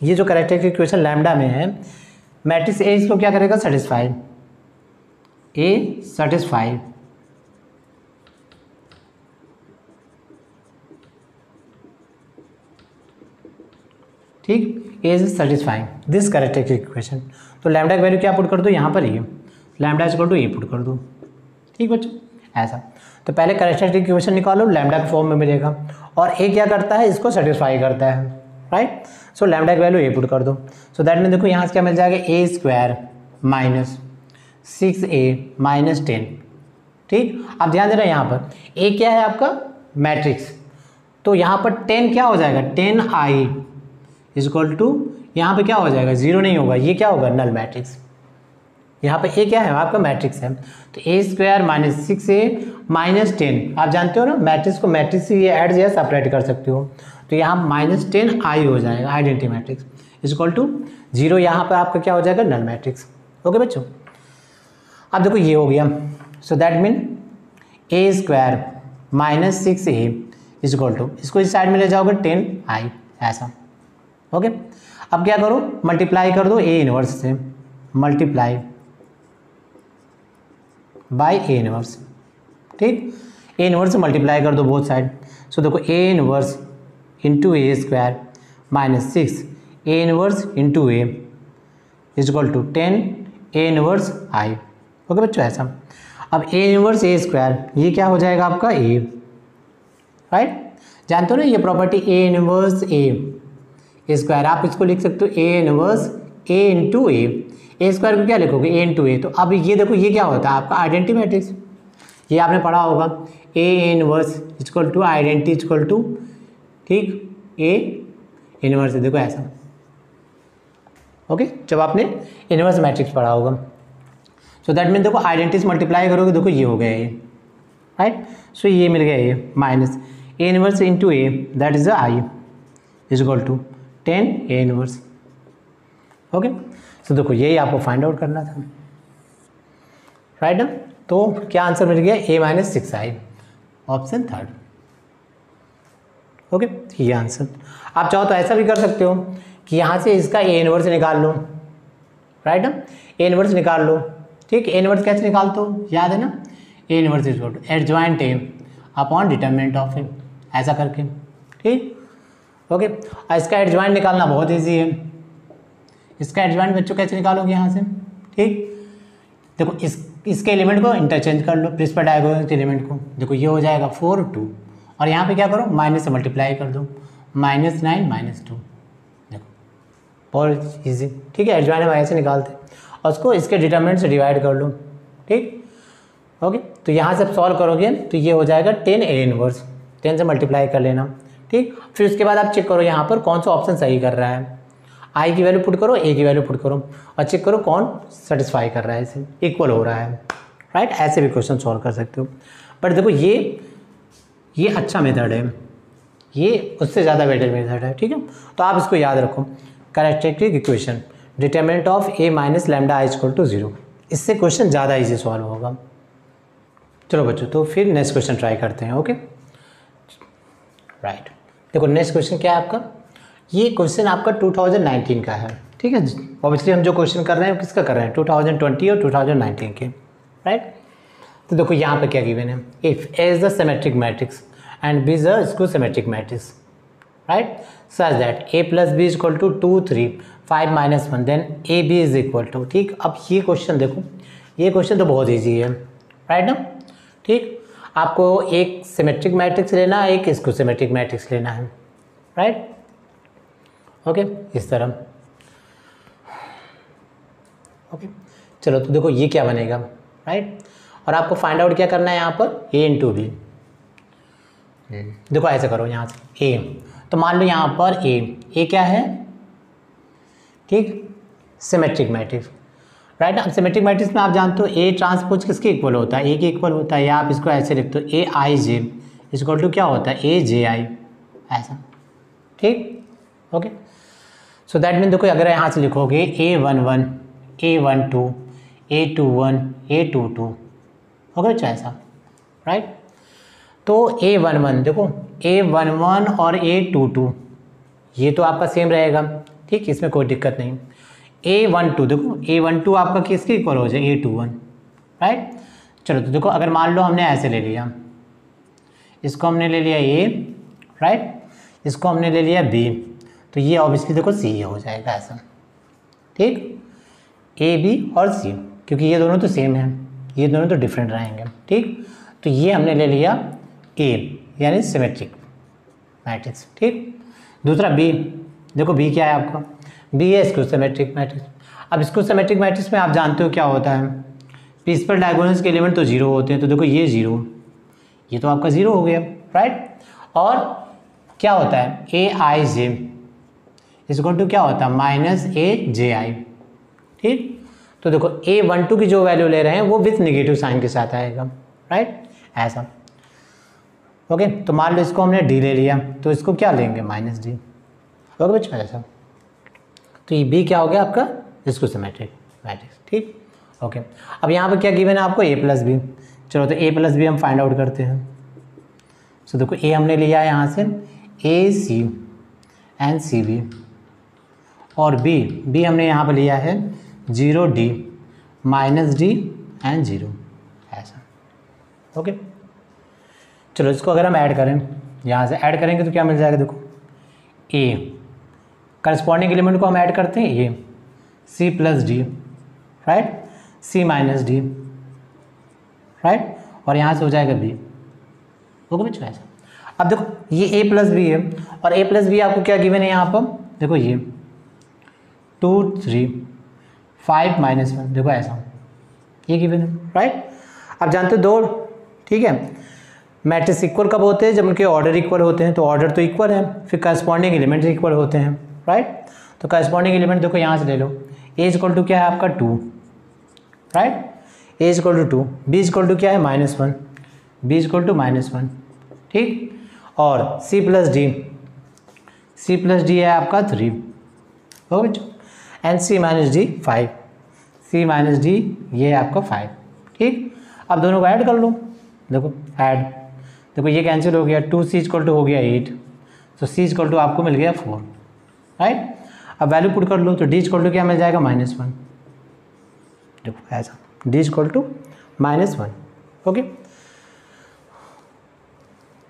S1: ये जो कैरेक्टरिस्टिक इक्वेशन लैम्डा में है, मैट्रिक्स ए इसको क्या करेगा, सेटिस्फाई, ए सेटिस्फाई, ठीक, A is satisfying this characteristic equation. तो लैम्डा की वैल्यू क्या पुट कर दो यहाँ पर, ये lambda is equal to A put कर दो, ठीक बच्चों, ऐसा। तो पहले कैरेक्टरिस्टिक इक्वेशन निकालो, लैम्डा के फॉर्म में मिलेगा, और ए क्या करता है, इसको सेटिस्फाई करता है, राइट। सो लैम्डा की वैल्यू ए पुट कर दो। सो दैट में देखो यहाँ से क्या मिल जाएगा, ए स्क्वायर माइनस 6a माइनस 10, ठीक। अब ध्यान देना यहाँ पर ए क्या है आपका, मैट्रिक्स, तो यहाँ पर 10 क्या हो जाएगा, 10i इज इक्वल टू, यहाँ पे क्या हो जाएगा, 0 नहीं होगा, ये क्या होगा, नल मैट्रिक्स। यहाँ पे ए क्या है, आपका मैट्रिक्स है, तो ए स्क्वायर माइनस 6a माइनस 10, आप जानते हो ना मैट्रिक्स को मैट्रिक्स से ये ऐड या सेपरेट कर सकते हो, तो यहाँ माइनस 10i हो जाएगा, identity matrix is equal to 0, यहाँ पर आपका क्या हो जाएगा, नल मैट्रिक्स। ओके बच्चों, अब देखो ये हो गया। So that mean A square minus 6a is equal to, इसको इस साइड में ले जाओगे 10i, ऐसा। ओके, अब क्या करो, मल्टीप्लाई कर दो ए इनवर्स से, मल्टीप्लाई बाय ए इनवर्स, ठीक, ए इनवर्स से मल्टीप्लाई कर दो बोथ साइड। सो देखो A inverse into A square minus 6 A inverse into A is equal to 10 A inverse I. Okay बच्चों, ऐसा। अब ए इनवर्स ए स्क्वायर, ये क्या हो जाएगा आपका ए, राइट, जानते हो ना ये property A inverse A square, आप इसको लिख सकते हो A inverse A into A square को क्या लिखोगे, ए इंटू ए। तो अब ये देखो ये क्या होता है आपका आइडेंटिटी मैट्रिक्स, ये आपने पढ़ा होगा, A inverse equal to identity equal to, ठीक, ए इनवर्स, देखो ऐसा। ओके, जब आपने इनवर्स मैट्रिक्स पढ़ा होगा, सो दैट मीन देखो आइडेंटिटी मल्टीप्लाई करोगे, देखो ये हो गया ये, राइट। सो ये मिल गया ये minus A inverse into A that is I is equal to 10 A inverse. Okay, so देखो यही आपको फाइंड आउट करना था, राइट ना। तो क्या आंसर मिल गया, ए माइनस 6i, ऑप्शन 3। ओके, ये आंसर। आप चाहो तो ऐसा भी कर सकते हो कि यहाँ से इसका ए इनवर्स निकाल लो, राइट ना, ए इनवर्स निकाल लो, ठीक। ए इनवर्स कैसे निकालते हो, याद है ना, A inverse is equal to adjoint A upon determinant of A, ऐसा करके, ठीक। ओके, और इसका एडजॉइंट निकालना बहुत ईजी है। इसका एडजॉइंट बच्चों कैसे निकालोगे यहाँ से, ठीक, देखो इसके एलिमेंट को इंटरचेंज कर लो, प्रिंसिपल डायगोनल के एलिमेंट को, देखो ये हो जाएगा 4 2, और यहाँ पे क्या करो, माइनस से मल्टीप्लाई कर दो, -9 -2, देखो बहुत ईजी, ठीक है। एडजॉइंट हम ऐसे निकालते हैं, और उसको इसके डिटरमिनेंट से डिवाइड कर लो, ठीक। ओके, तो यहाँ से आप सॉल्व करोगे तो ये हो जाएगा 10 ए इनवर्स, 10 से मल्टीप्लाई कर लेना, ठीक। फिर उसके बाद आप चेक करो यहाँ पर कौन सा ऑप्शन सही कर रहा है, आई की वैल्यू पुट करो, ए की वैल्यू पुट करो, और चेक करो कौन सेटिस्फाई कर रहा है, इसे इक्वल हो रहा है, राइट। ऐसे भी क्वेश्चन सॉल्व कर सकते हो, बट देखो ये अच्छा मेथड है, ये उससे ज़्यादा बेटर मेथड है, ठीक है। तो आप इसको याद रखो, characteristic equation determinant of A minus lambda I equal to 0, इससे क्वेश्चन ज़्यादा ईजी सॉल्व होगा। चलो बच्चों, तो फिर नेक्स्ट क्वेश्चन ट्राई करते हैं। ओके, राइट, देखो नेक्स्ट क्वेश्चन क्या है आपका, ये क्वेश्चन आपका 2019 का है, ठीक है। ऑब्वियसली हम जो क्वेश्चन कर रहे हैं किसका कर रहे हैं, 2020 और 2019 के, राइट। तो देखो यहाँ पे क्या गिवन है, if A is the symmetric matrix and B is the skew symmetric matrix, right, such that a plus B is equal to 2 3 5 -1 then A B is equal to, ठीक। अब ये क्वेश्चन देखो ये क्वेश्चन तो बहुत easy है, right ना। ठीक, आपको एक सिमेट्रिक मैट्रिक्स लेना है, एक इसको सिमेट्रिक मैट्रिक्स लेना है, राइट। ओके, इस तरह। ओके, चलो तो देखो ये क्या बनेगा, राइट। और आपको फाइंड आउट क्या करना है यहाँ पर, a इंटू बी। देखो ऐसे करो यहाँ से a, तो मान लो यहाँ पर a क्या है, ठीक, सिमेट्रिक मैट्रिक्स, राइट। अब सिमेट्रिक मैट्रिक्स में आप जानते हो a ट्रांसपोज किसके इक्वल होता है, a के इक्वल होता है, या आप इसको ऐसे लिखते हो a i j equal to क्या होता है, a j i, ऐसा, ठीक। ओके, सो दैट मीन देखो अगर यहाँ से लिखोगे a11 a12 a21 a22, okay बच्चा, ऐसा, राइट। तो a11 देखो a11 और a22 ये तो आपका सेम रहेगा, ठीक, इसमें कोई दिक्कत नहीं। a12 देखो a12 आपका किसके इक्वल हो जाए, a21, राइट। चलो तो देखो अगर मान लो हमने ऐसे ले लिया, इसको हमने ले लिया a, राइट, इसको हमने ले लिया b, तो ये ऑब्वियसली देखो c हो जाएगा ऐसा, ठीक, a b और c, क्योंकि ये दोनों तो सेम हैं, ये दोनों तो डिफरेंट रहेंगे, ठीक। तो ये हमने ले लिया a यानी सिमेट्रिक मैट्रिक्स, ठीक। दूसरा b, देखो b क्या है आपका, b है स्क्यू सिमेट्रिक मैट्रिक्स। अब स्क्यू सिमेट्रिक मैट्रिक्स में आप जानते हो क्या होता है, प्रिंसिपल डायगोनल्स के एलिमेंट तो जीरो होते हैं, तो देखो ये जीरो, ये तो आपका जीरो हो गया, राइट। और क्या होता है a i j equal to क्या होता है माइनस a j i, ठीक। तो देखो a12 की जो वैल्यू ले रहे हैं वो विथ नेगेटिव साइन के साथ आएगा, राइट, ऐसा। ओके, तो मान लो इसको हमने d ले लिया, तो इसको क्या लेंगे, माइनस d, ओके बच्चों, ऐसा। तो ये b क्या हो गया आपका, इसको सिमेट्रिक मैट्रिक्स, ठीक। ओके, अब यहाँ पे क्या गिवन है आपको, a प्लस बी। चलो तो a प्लस बी हम फाइंड आउट करते हैं। सो देखो a हमने लिया है यहाँ से a c and c b, और b हमने यहाँ पर लिया है 0d माइनस d एंड 0, ऐसा। ओके, चलो इसको अगर हम ऐड करें, यहाँ से ऐड करेंगे तो क्या मिल जाएगा, देखो a करस्पॉन्डिंग एलिमेंट को हम ऐड करते हैं, ये c plus D, right, c minus D, right, और यहाँ से हो जाएगा b, ओके बच्चों, ऐसा। अब देखो ये a प्लस बी है, और a प्लस बी आपको क्या गिवन है यहाँ पर, देखो ये 2 3 5 माइनस 1, देखो ऐसा, ये गिवन है, राइट। आप जानते हो दो, ठीक है, मैट्रिक्स इक्वल कब होते हैं, जब उनके ऑर्डर इक्वल होते हैं, तो ऑर्डर तो इक्वल है, फिर करस्पॉन्डिंग एलिमेंट इक्वल होते हैं, राइट। तो करस्पॉन्डिंग एलिमेंट देखो यहाँ से ले लो, a इक्वल टू क्या है आपका 2, right, a equal to 2, b equal to क्या है -1, b इक्वल टू -1, ठीक। और c प्लस डी है आपका 3, ओके बच्चों, and c minus D 5, c minus D ये है आपका 5, ठीक। अब दोनों को ऐड कर लो, देखो ऐड, देखो ये कैंसिल हो गया, 2c इक्वल टू हो गया 8, तो c इक्वल टू आपको मिल गया 4, राइट। अब वैल्यू पुट कर लो, तो d इक्वल टू क्या मिल जाएगा -1, देखो ऐसा, d equal to -1, okay,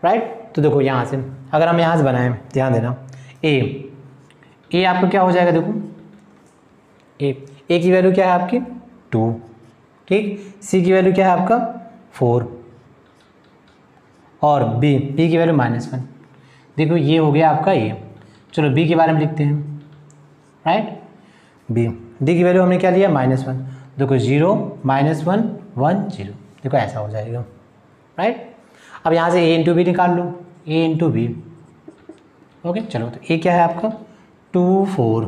S1: right. तो देखो यहाँ से अगर हम यहाँ से बनाएं, ध्यान देना, a आपका क्या हो जाएगा, देखो a की वैल्यू क्या है आपकी 2, ठीक, c की वैल्यू क्या है आपका 4, और b की वैल्यू -1, देखो ये हो गया आपका a। चलो b के बारे में लिखते हैं, राइट, d की वैल्यू हमने क्या लिया -1, देखो 0 -1 1 0, देखो ऐसा हो जाएगा, राइट। अब यहाँ से a इंटू बी निकाल लो, a इंटू बी, ओके। चलो तो a क्या है आपका 2 4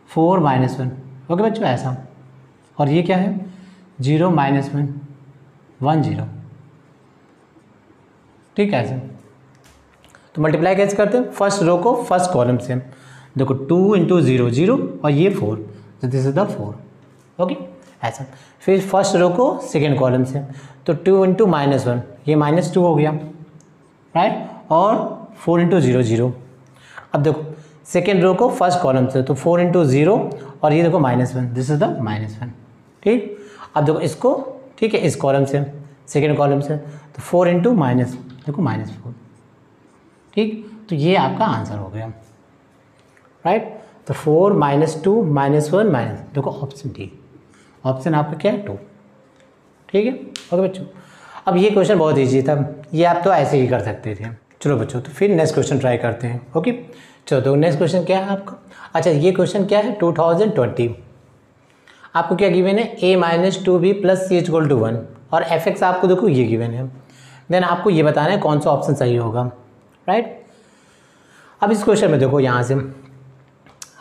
S1: 4 -1, ओके बच्चों, ऐसा। और ये क्या है 0 -1 1 0, ठीक है, ऐसे। तो मल्टीप्लाई कैसे करते हैं, फर्स्ट रो को फर्स्ट कॉलम से, देखो 2 इंटू 0 0, और ये 4, तो दिस इज द 4, ओके, ऐसा। फिर फर्स्ट रो को सेकेंड कॉलम से, तो 2 इंटू -1, ये -2 हो गया, राइट, और 4 इंटू 0 0। अब देखो सेकेंड रो को फर्स्ट कॉलम से, तो 4 इंटू 0, और ये देखो -1, दिस इज द -1, ठीक। अब देखो इसको, ठीक है, इस कॉलम से सेकेंड कॉलम से, तो 4 इंटू माइनस, देखो -4, ठीक। तो ये आपका आंसर हो गया, राइट। तो 4 -2 -1 देखो ऑप्शन डी, ऑप्शन आपका क्या है 2। ठीक है, ओके बच्चों। अब ये क्वेश्चन बहुत ईजी था, ये आप तो ऐसे ही कर सकते थे। चलो बच्चों, तो फिर नेक्स्ट क्वेश्चन ट्राई करते हैं। ओके, चलो तो नेक्स्ट क्वेश्चन क्या है आपका। अच्छा, ये क्वेश्चन क्या है 2020। आपको क्या गिवन है, a-2b + c = 1 और fx आपको देखो ये गिवन है। देन आपको ये बताना है कौन सा ऑप्शन सही होगा, राइट। अब इस क्वेश्चन में देखो, यहाँ से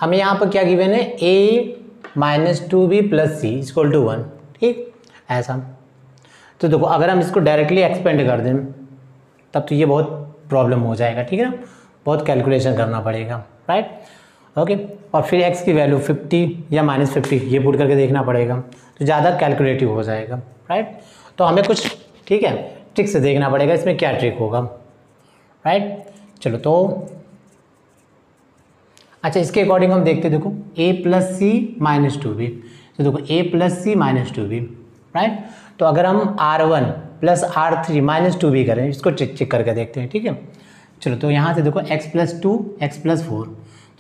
S1: हमें यहाँ पर क्या गिवन है, a-2b + c = 1। ठीक, ऐसा। तो देखो अगर हम इसको डायरेक्टली एक्सपेंड कर दें तब तो ये बहुत प्रॉब्लम हो जाएगा, ठीक है ना, बहुत कैलकुलेशन करना पड़ेगा, राइट। ओके, और फिर x की वैल्यू 50 या -50 ये पुट करके देखना पड़ेगा, तो ज़्यादा कैलकुलेटिव हो जाएगा, राइट। तो हमें कुछ, ठीक है, ट्रिक से देखना पड़ेगा इसमें क्या ट्रिक होगा, राइट। चलो तो अच्छा, इसके अकॉर्डिंग हम देखते, देखो a + c - 2b, तो देखो a + c - 2b, राइट। तो अगर हम r1 + r3 - 2b करें, इसको चेक करके देखते हैं, ठीक है। चलो तो यहाँ से देखो x + 2 x + 4,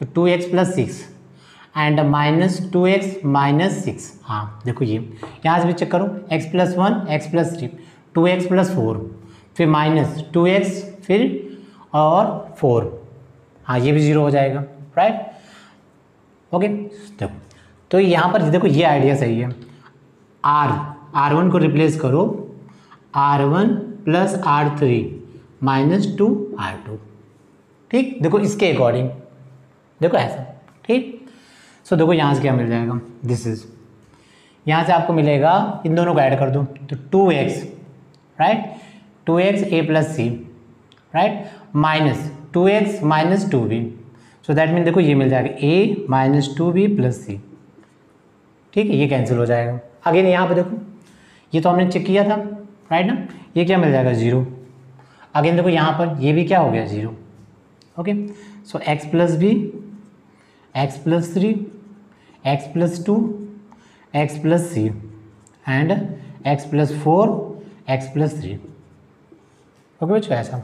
S1: तो 2x + 6 एंड -2x - 6। हाँ देखो ये यहाँ से भी चेक करो, x + 1 x + 3 2x + 4 फिर -2x फिर और 4, हाँ ये भी 0 हो जाएगा, राइट। ओके, देखो तो यहाँ पर देखो ये आइडिया सही है। r1 को रिप्लेस करो r1 + r3 - 2r2, ठीक। देखो इसके अकॉर्डिंग देखो ऐसा, ठीक। सो देखो यहाँ से क्या मिल जाएगा, दिस इज, यहाँ से आपको मिलेगा, इन दोनों को ऐड कर दो तो 2x, right, 2x a + c, right, -2x - 2b, so that mean देखो ये मिल जाएगा a - 2b + c, ठीक है, ये कैंसिल हो जाएगा। अगेन यहाँ पे देखो ये तो हमने चेक किया था, राइट ना, ये क्या मिल जाएगा 0। अगेन देखो यहाँ पर ये भी क्या हो गया 0। Okay, so x + b x + 3 x + 2 x + c and x + 4 x + 3। Okay बच्चों, ऐसा,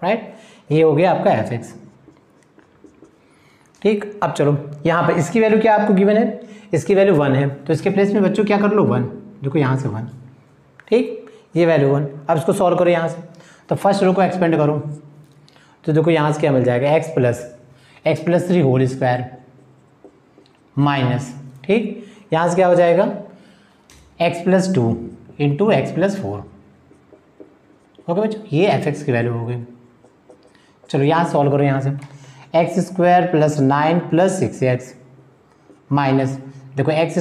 S1: राइट, ये हो गया आपका fx, ठीक। अब चलो यहाँ पर इसकी वैल्यू क्या आपको गिवन है, इसकी वैल्यू 1 है, तो इसके प्लेस में बच्चों क्या कर लो 1, देखो यहाँ से 1, ठीक, ये वैल्यू 1। अब इसको सॉल्व करो यहाँ से, तो फर्स्ट रो को एक्सपेंड करो, तो देखो यहाँ से क्या मिल जाएगा, x + 3 होल स्क्वायर माइनस, ठीक, यहाँ से क्या हो जाएगा x + 2 × x + 4। ओके बच्चों, ये fx की वैल्यू हो गई। चलो यहाँ सॉल्व करो, यहाँ से x² + 9 + 6x माइनस, देखो x² -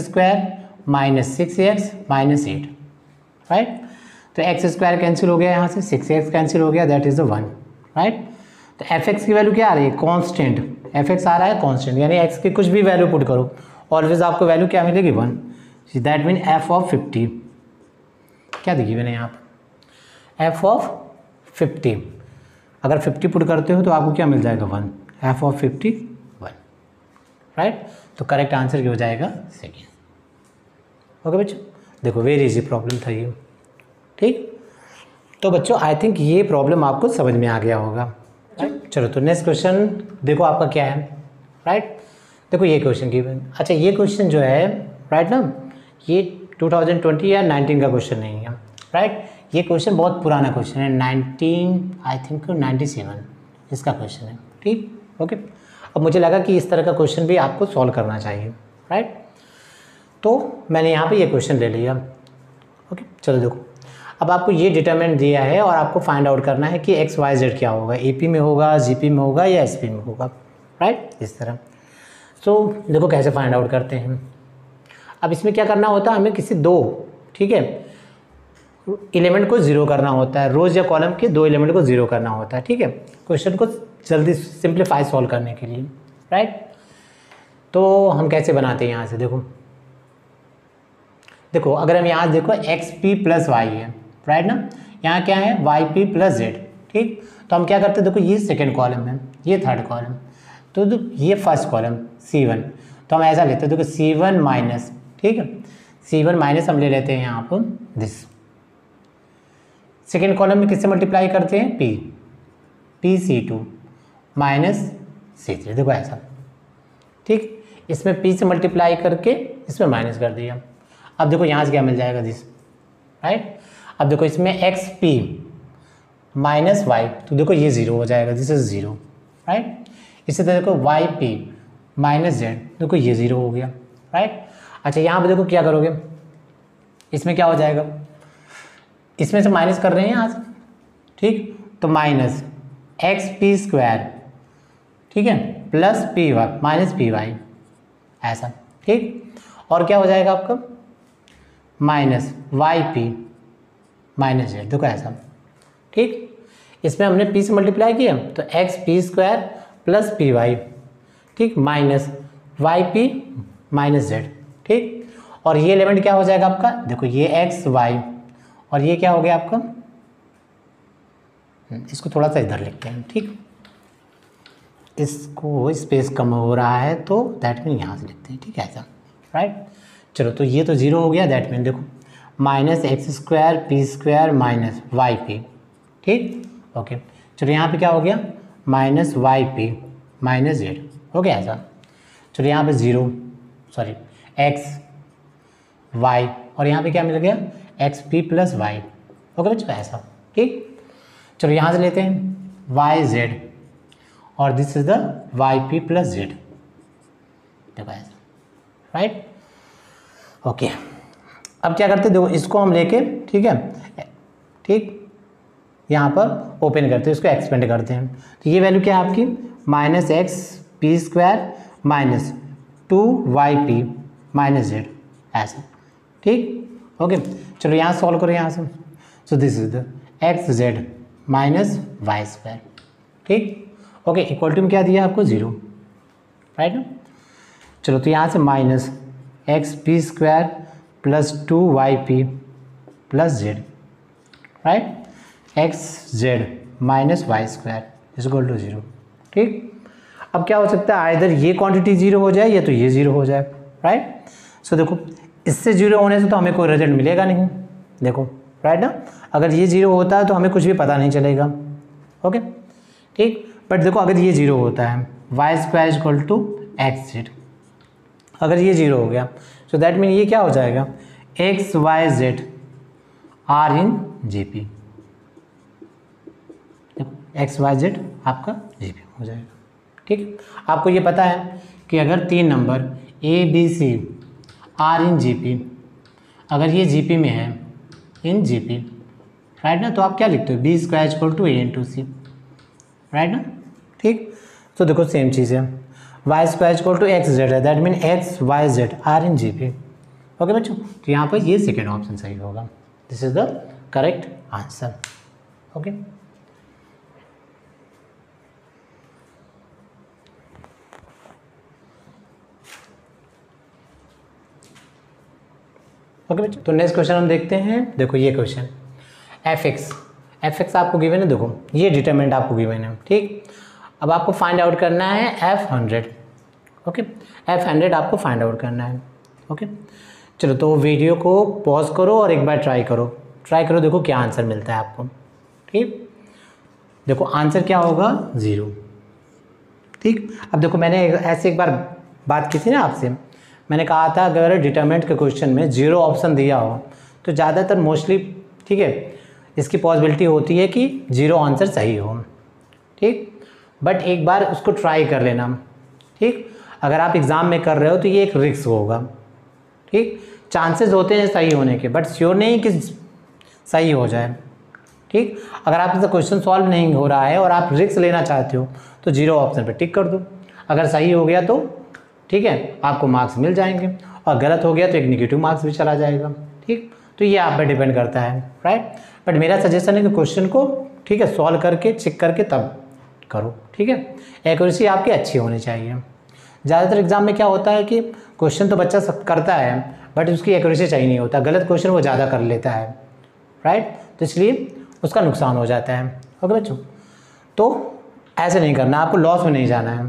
S1: 6x - 8, राइट। तो x² कैंसिल हो गया, यहाँ से 6x कैंसिल हो गया, दैट इज़ द 1, राइट। तो fx की वैल्यू क्या आ रही है, कांस्टेंट, fx आ रहा है कांस्टेंट, यानी x की कुछ भी वैल्यू पुट करो ऑलवेज आपको वैल्यू क्या मिलेगी 1, दैट मीन f(50) क्या देखिए मैंने यहाँ पर f(50), अगर 50 पुट करते हो तो आपको क्या मिल जाएगा 1, f(50) 1, राइट। तो करेक्ट आंसर क्या हो जाएगा सेकेंड। ओके बच्चों, देखो वेरी इजी प्रॉब्लम था ये, ठीक। तो बच्चों आई थिंक ये प्रॉब्लम आपको समझ में आ गया होगा, राइट। चलो तो नेक्स्ट क्वेश्चन देखो आपका क्या है, राइट। देखो ये क्वेश्चन की, अच्छा ये क्वेश्चन जो है, राइट ना, ये 2020 या 19 का क्वेश्चन नहीं है, राइट। ये क्वेश्चन बहुत पुराना क्वेश्चन है, 97 इसका क्वेश्चन है, ठीक। ओके, अब मुझे लगा कि इस तरह का क्वेश्चन भी आपको सॉल्व करना चाहिए, राइट। तो मैंने यहाँ पे ये क्वेश्चन ले लिया। ओके, चलो देखो अब आपको ये डिटरमिनेंट दिया है और आपको फाइंड आउट करना है कि x y z क्या होगा, AP में होगा, GP में होगा या SP में होगा, राइट, इस तरह। तो देखो कैसे फाइंड आउट करते हैं। अब इसमें क्या करना होता है, हमें किसी दो, ठीक है, एलिमेंट को ज़ीरो करना होता है, रोज या कॉलम के दो एलिमेंट को ज़ीरो करना होता है, ठीक है, क्वेश्चन को जल्दी सिंप्लीफाई सॉल्व करने के लिए, राइट। तो हम कैसे बनाते हैं, यहाँ से देखो, देखो अगर हम यहाँ देखो xp + y है, राइट ना, यहाँ क्या है yp + z, ठीक। तो हम क्या करते हैं, देखो ये सेकंड कॉलम है, ये थर्ड कॉलम, तो ये फर्स्ट कॉलम c1, तो हम ऐसा लेते हैं, देखो c1 माइनस, ठीक है, c1 माइनस हम ले लेते हैं यहाँ पर दिस, सेकेंड कॉलम में किससे मल्टीप्लाई करते हैं, pc2 माइनस c3, देखो ऐसा, ठीक। इसमें p से मल्टीप्लाई करके इसमें माइनस कर दिया। अब देखो यहाँ से क्या मिल जाएगा दिस, राइट। अब देखो इसमें एक्स पी माइनस वाई, तो देखो ये 0 हो जाएगा, दिस इज 0, राइट। इसी तरह देखो वाई पी माइनस जेड, देखो ये 0 हो गया, राइट। अच्छा यहाँ पे देखो क्या करोगे, इसमें क्या हो जाएगा, इसमें से माइनस कर रहे हैं यहाँ से, ठीक, तो माइनस एक्स पी स्क्वायर, ठीक है, plus P Y minus P Y, ऐसा, ठीक। और क्या हो जाएगा आपका, minus Y P minus Z, देखो ऐसा, ठीक। इसमें हमने p से मल्टीप्लाई किया तो x P square plus P y, ठीक, minus Y P minus z, ठीक। और ये एलिमेंट क्या हो जाएगा आपका, देखो ये एक्स वाई, और ये क्या हो गया आपका, इसको थोड़ा सा इधर लिखते हैं, ठीक, इसको स्पेस कम हो रहा है तो दैट मीन यहाँ से लिखते हैं, ठीक है, ऐसा, राइट। चलो तो ये तो 0 हो गया, दैट मीन देखो minus X square P square minus Y P, ठीक, ओके। चलो यहाँ पे क्या हो गया, minus Y P minus Z हो गया ऐसा। चलो यहाँ पे 0 सॉरी एक्स वाई, और यहाँ पे क्या मिल गया, X P plus Y, okay बच्चों ऐसा, ठीक। चलो यहाँ से लेते हैं वाई जेड, और this is the Y P plus Z, देखो ऐसा, राइट, ओके। अब क्या करते हैं, देखो इसको हम लेके, ठीक है, ठीक, यहाँ पर ओपन करते हैं, इसको एक्सपेंड करते हैं, तो ये वैल्यू क्या है आपकी, minus X P square minus 2 YP minus Z, ऐसा, ठीक, ओके। चलो यहाँ सॉल्व करो यहाँ से, so this is the X Z minus Y square, ठीक, ओके, इक्वल टू में क्या दिया आपको 0, राइट ना। चलो तो यहाँ से minus X P square plus 2YP plus Z, right, X Z minus Y square is equal to 0, ठीक। अब क्या हो सकता है, आइदर ये क्वांटिटी 0 हो जाए या तो ये 0 हो जाए, राइट। सो देखो इससे 0 होने से तो हमें कोई रिजल्ट मिलेगा नहीं, देखो, राइट ना। अगर ये 0 होता है तो हमें कुछ भी पता नहीं चलेगा, ओके, ठीक। बट देखो अगर ये 0 होता है, Y square is equal to x Z, अगर ये 0 हो गया सो दैट मीन ये क्या हो जाएगा, X Y Z are in G P, X Y Z आपका जी पी हो जाएगा, ठीक। आपको ये पता है कि अगर 3 number A B C are in G P, अगर ये जी पी में है इन जी पी, राइट ना, तो आप क्या लिखते हो, b square equal to a into c, right ना, ठीक। तो देखो सेम चीज़ है, Y square equal to x z है, that mean x Y Z are in G P, okay बच्चों। तो यहाँ पर ये सेकेंड ऑप्शन सही होगा, this is the correct answer, okay. Okay बच्चों, तो नेक्स्ट क्वेश्चन हम देखते हैं। देखो ये क्वेश्चन एफ एक्स आपको गिवन है, देखो ये डिटरमिनेंट आपको गिवन है, ठीक। अब आपको फाइंड आउट करना है F100, ओके, F100 आपको फाइंड आउट करना है, ओके। चलो तो वीडियो को पॉज करो और एक बार ट्राई करो, देखो क्या आंसर मिलता है आपको, ठीक। देखो आंसर क्या होगा, 0, ठीक। अब देखो मैंने ऐसे एक बार बात की थी ना आपसे, मैंने कहा था अगर डिटरमिनेंट के क्वेश्चन में 0 ऑप्शन दिया हो तो ज़्यादातर मोस्टली, ठीक है, इसकी पॉसिबिलिटी होती है कि 0 आंसर सही हो, ठीक। बट एक बार उसको ट्राई कर लेना, ठीक। अगर आप एग्ज़ाम में कर रहे हो तो ये एक रिस्क होगा, ठीक। चांसेस होते हैं सही होने के, बट श्योर नहीं कि सही हो जाए, ठीक। अगर आपसे क्वेश्चन सॉल्व नहीं हो रहा है और आप रिस्क लेना चाहते हो तो 0 ऑप्शन पर टिक कर दो, अगर सही हो गया तो ठीक है आपको मार्क्स मिल जाएंगे, और गलत हो गया तो एक नेगेटिव मार्क्स भी चला जाएगा, ठीक। तो ये आप पे डिपेंड करता है, राइट। बट मेरा सजेशन है कि क्वेश्चन को, ठीक है, सॉल्व करके चेक करके तब करो, ठीक है। एक्यूरेसी आपकी अच्छी होनी चाहिए। ज़्यादातर एग्जाम में क्या होता है कि क्वेश्चन तो बच्चा सब करता है बट उसकी एक्यूरेसी चाहिए नहीं होता, गलत क्वेश्चन वो ज़्यादा कर लेता है, राइट, तो इसलिए उसका नुकसान हो जाता है, ओके बच्चों। तो ऐसे नहीं करना, आपको लॉस में नहीं जाना है,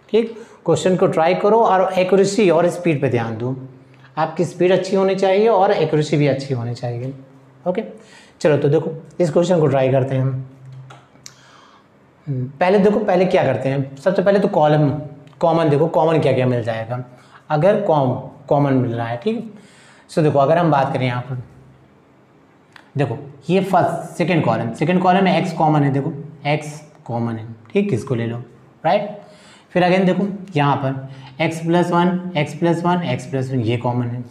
S1: ठीक। क्वेश्चन को ट्राई करो और एक्यूरेसी और स्पीड पे ध्यान दो, आपकी स्पीड अच्छी होनी चाहिए और एक्यूरेसी भी अच्छी होनी चाहिए, ओके। चलो तो देखो इस क्वेश्चन को ट्राई करते हैं हम। पहले देखो, पहले क्या करते हैं, सबसे पहले तो कॉमन देखो, कॉमन क्या क्या मिल जाएगा। अगर कॉमन मिल रहा है, ठीक, सो देखो अगर हम बात करें यहाँ पर, देखो ये फर्स्ट सेकंड कॉलम में एक्स कॉमन है, देखो एक्स कॉमन है, ठीक, किसको ले लो, राइट। फिर अगेन देखो यहाँ पर एक्स प्लस वन ये कॉमन है,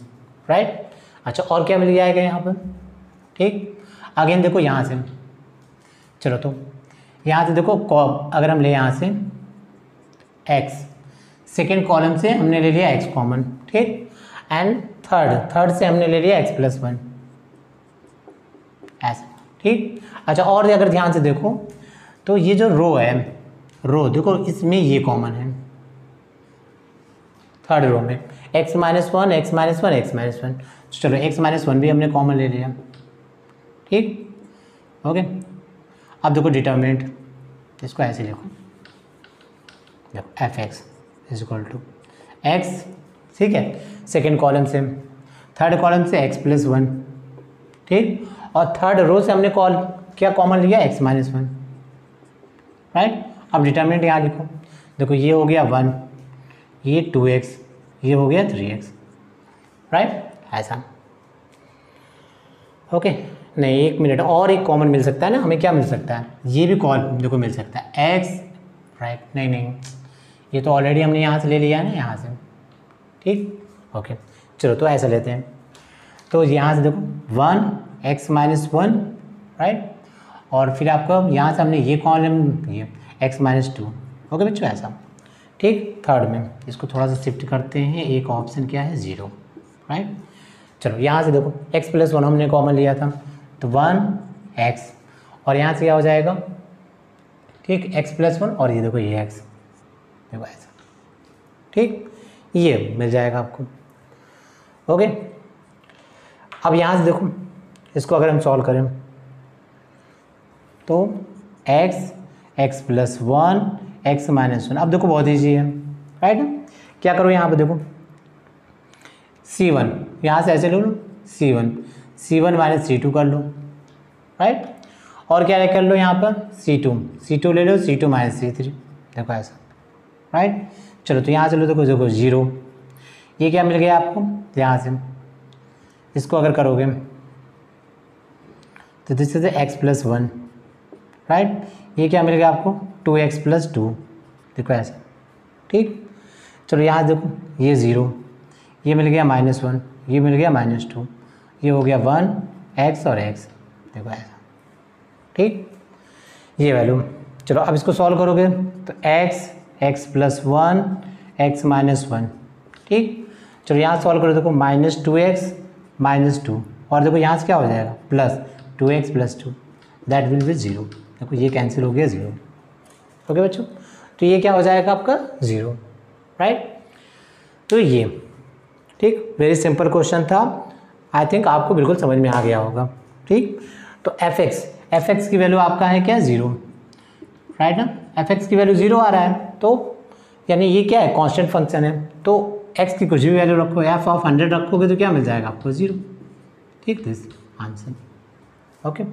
S1: राइट। अच्छा और क्या मिल जाएगा यहाँ पर, ठीक। अगेन देखो यहाँ से, चलो तो यहाँ से देखो अगर हम ले यहाँ से एक्स, सेकेंड कॉलम से हमने ले लिया एक्स कॉमन, ठीक। एंड थर्ड से हमने ले लिया एक्स प्लस वन, ऐसा, ठीक। अच्छा और अगर ध्यान से देखो तो ये जो रो है, रो देखो इसमें ये कॉमन है, थर्ड रो में x माइनस वन, चलो x माइनस वन भी हमने कॉमन ले लिया, ठीक, ओके। अब देखो डिटर्मिनेंट, इसको ऐसे लिखो, देखो F X is equal to X, ठीक है, सेकेंड कॉलम से, थर्ड कॉलम से एक्स प्लस वन, ठीक, और थर्ड रो से हमने क्या कॉमन लिया, एक्स माइनस वन, राइट। अब डिटर्मिनेंट यहाँ लिखो, देखो ये हो गया 1, ये 2x, ये हो गया 3x, राइट, ऐसा, ओके। नहीं एक मिनट, और एक कॉमन मिल सकता है ना, हमें क्या मिल सकता है, ये भी देखो मिल सकता है x, राइट, नहीं ये तो ऑलरेडी हमने यहाँ से ले लिया है ना, यहाँ से, ठीक, ओके। चलो तो ऐसा लेते हैं, तो यहाँ से देखो 1x माइनस वन, राइट, और फिर आपको यहाँ से हमने ये कॉलम ये x माइनस टू, ओके बच्चों, ऐसा, ठीक। थर्ड में इसको थोड़ा सा शिफ्ट करते हैं, एक ऑप्शन क्या है 0, राइट। चलो यहाँ से देखो x प्लस वन हमने कॉमन लिया था, तो 1x, और यहाँ से क्या हो जाएगा, ठीक, x प्लस वन, और ये देखो ये x, देखो ऐसा, ठीक, ये मिल जाएगा आपको, ओके। अब यहाँ से देखो इसको अगर हम सॉल्व करें तो x plus one, x minus one, अब देखो बहुत ईजी है, राइट। क्या करो यहाँ पे देखो c1, यहाँ से ऐसे ले लो c1 माइनस c2 कर लो, राइट, और क्या कर लो यहाँ पर c2 ले लो, c2 माइनस c3, देखो ऐसा, राइट। चलो तो यहाँ से लो, देखो 0, ये क्या मिल गया आपको, यहाँ से इसको अगर करोगे तो this is x plus one, right, ये क्या मिल गया आपको 2x प्लस टू, देखो ऐसा, ठीक। चलो यहाँ देखो ये 0, ये मिल गया माइनस वन, ये मिल गया माइनस टू, ये हो गया 1x और x, देखो ऐसा, ठीक, ये वैल्यू। चलो अब इसको सॉल्व करोगे तो x plus one, x minus one, ठीक। चलो यहाँ सॉल्व करो, देखो माइनस 2x माइनस टू, और देखो यहाँ से क्या हो जाएगा plus 2x plus two, that will be 0, देखो ये कैंसिल हो गया 0, ओके बच्चों। तो ये क्या हो जाएगा आपका 0, राइट। तो ये, ठीक, वेरी सिंपल क्वेश्चन था, आई थिंक आपको बिल्कुल समझ में आ गया होगा, ठीक। तो एफ एक्स की वैल्यू आपका है क्या 0, राइट ना, एफ एक्स की वैल्यू 0 आ रहा है, तो यानी ये क्या है कांस्टेंट फंक्शन है, तो x की कुछ भी वैल्यू रखो, f ऑफ 100 रखोगे तो क्या मिल जाएगा आपको 0, ठीक, दिस आंसर, ओके।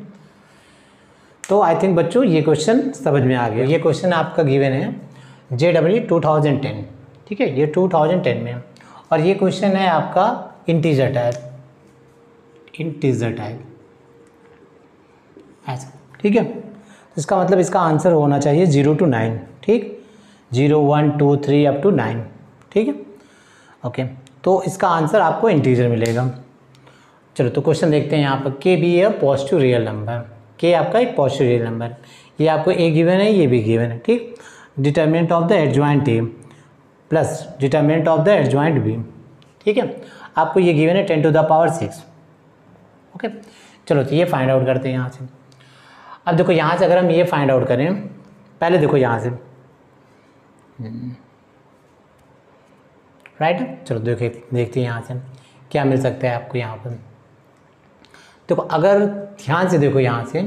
S1: तो आई थिंक बच्चों ये क्वेश्चन समझ में आ गया। ये क्वेश्चन आपका गिवन है JEE 2010, ठीक है, ये 2010 में, और ये क्वेश्चन है आपका इंटीजर टाइप, ऐसा, ठीक है। इसका मतलब इसका आंसर होना चाहिए 0 to 9, ठीक, 0 1 2 3 अप टू 9, ठीक है, ओके। तो इसका आंसर आपको इंटीजर मिलेगा। चलो तो क्वेश्चन देखते हैं यहाँ पर, के बी ए पॉजिटिव रियल नंबर, के आपका एक पॉजिटिव रियल नंबर, ये आपको ए गिवन है, ये भी गिवन है, ठीक। Determinant of the adjoint A plus determinant of the adjoint B, ठीक है, आपको ये गिवन है 10 to the power 6, ओके। चलो तो ये फाइंड आउट करते हैं यहाँ से। अब देखो यहाँ से अगर हम ये फाइंड आउट करें, पहले देखो यहाँ से, राइट, चलो देखते हैं यहाँ से क्या मिल सकता है आपको यहाँ पर। देखो अगर ध्यान से देखो यहाँ से,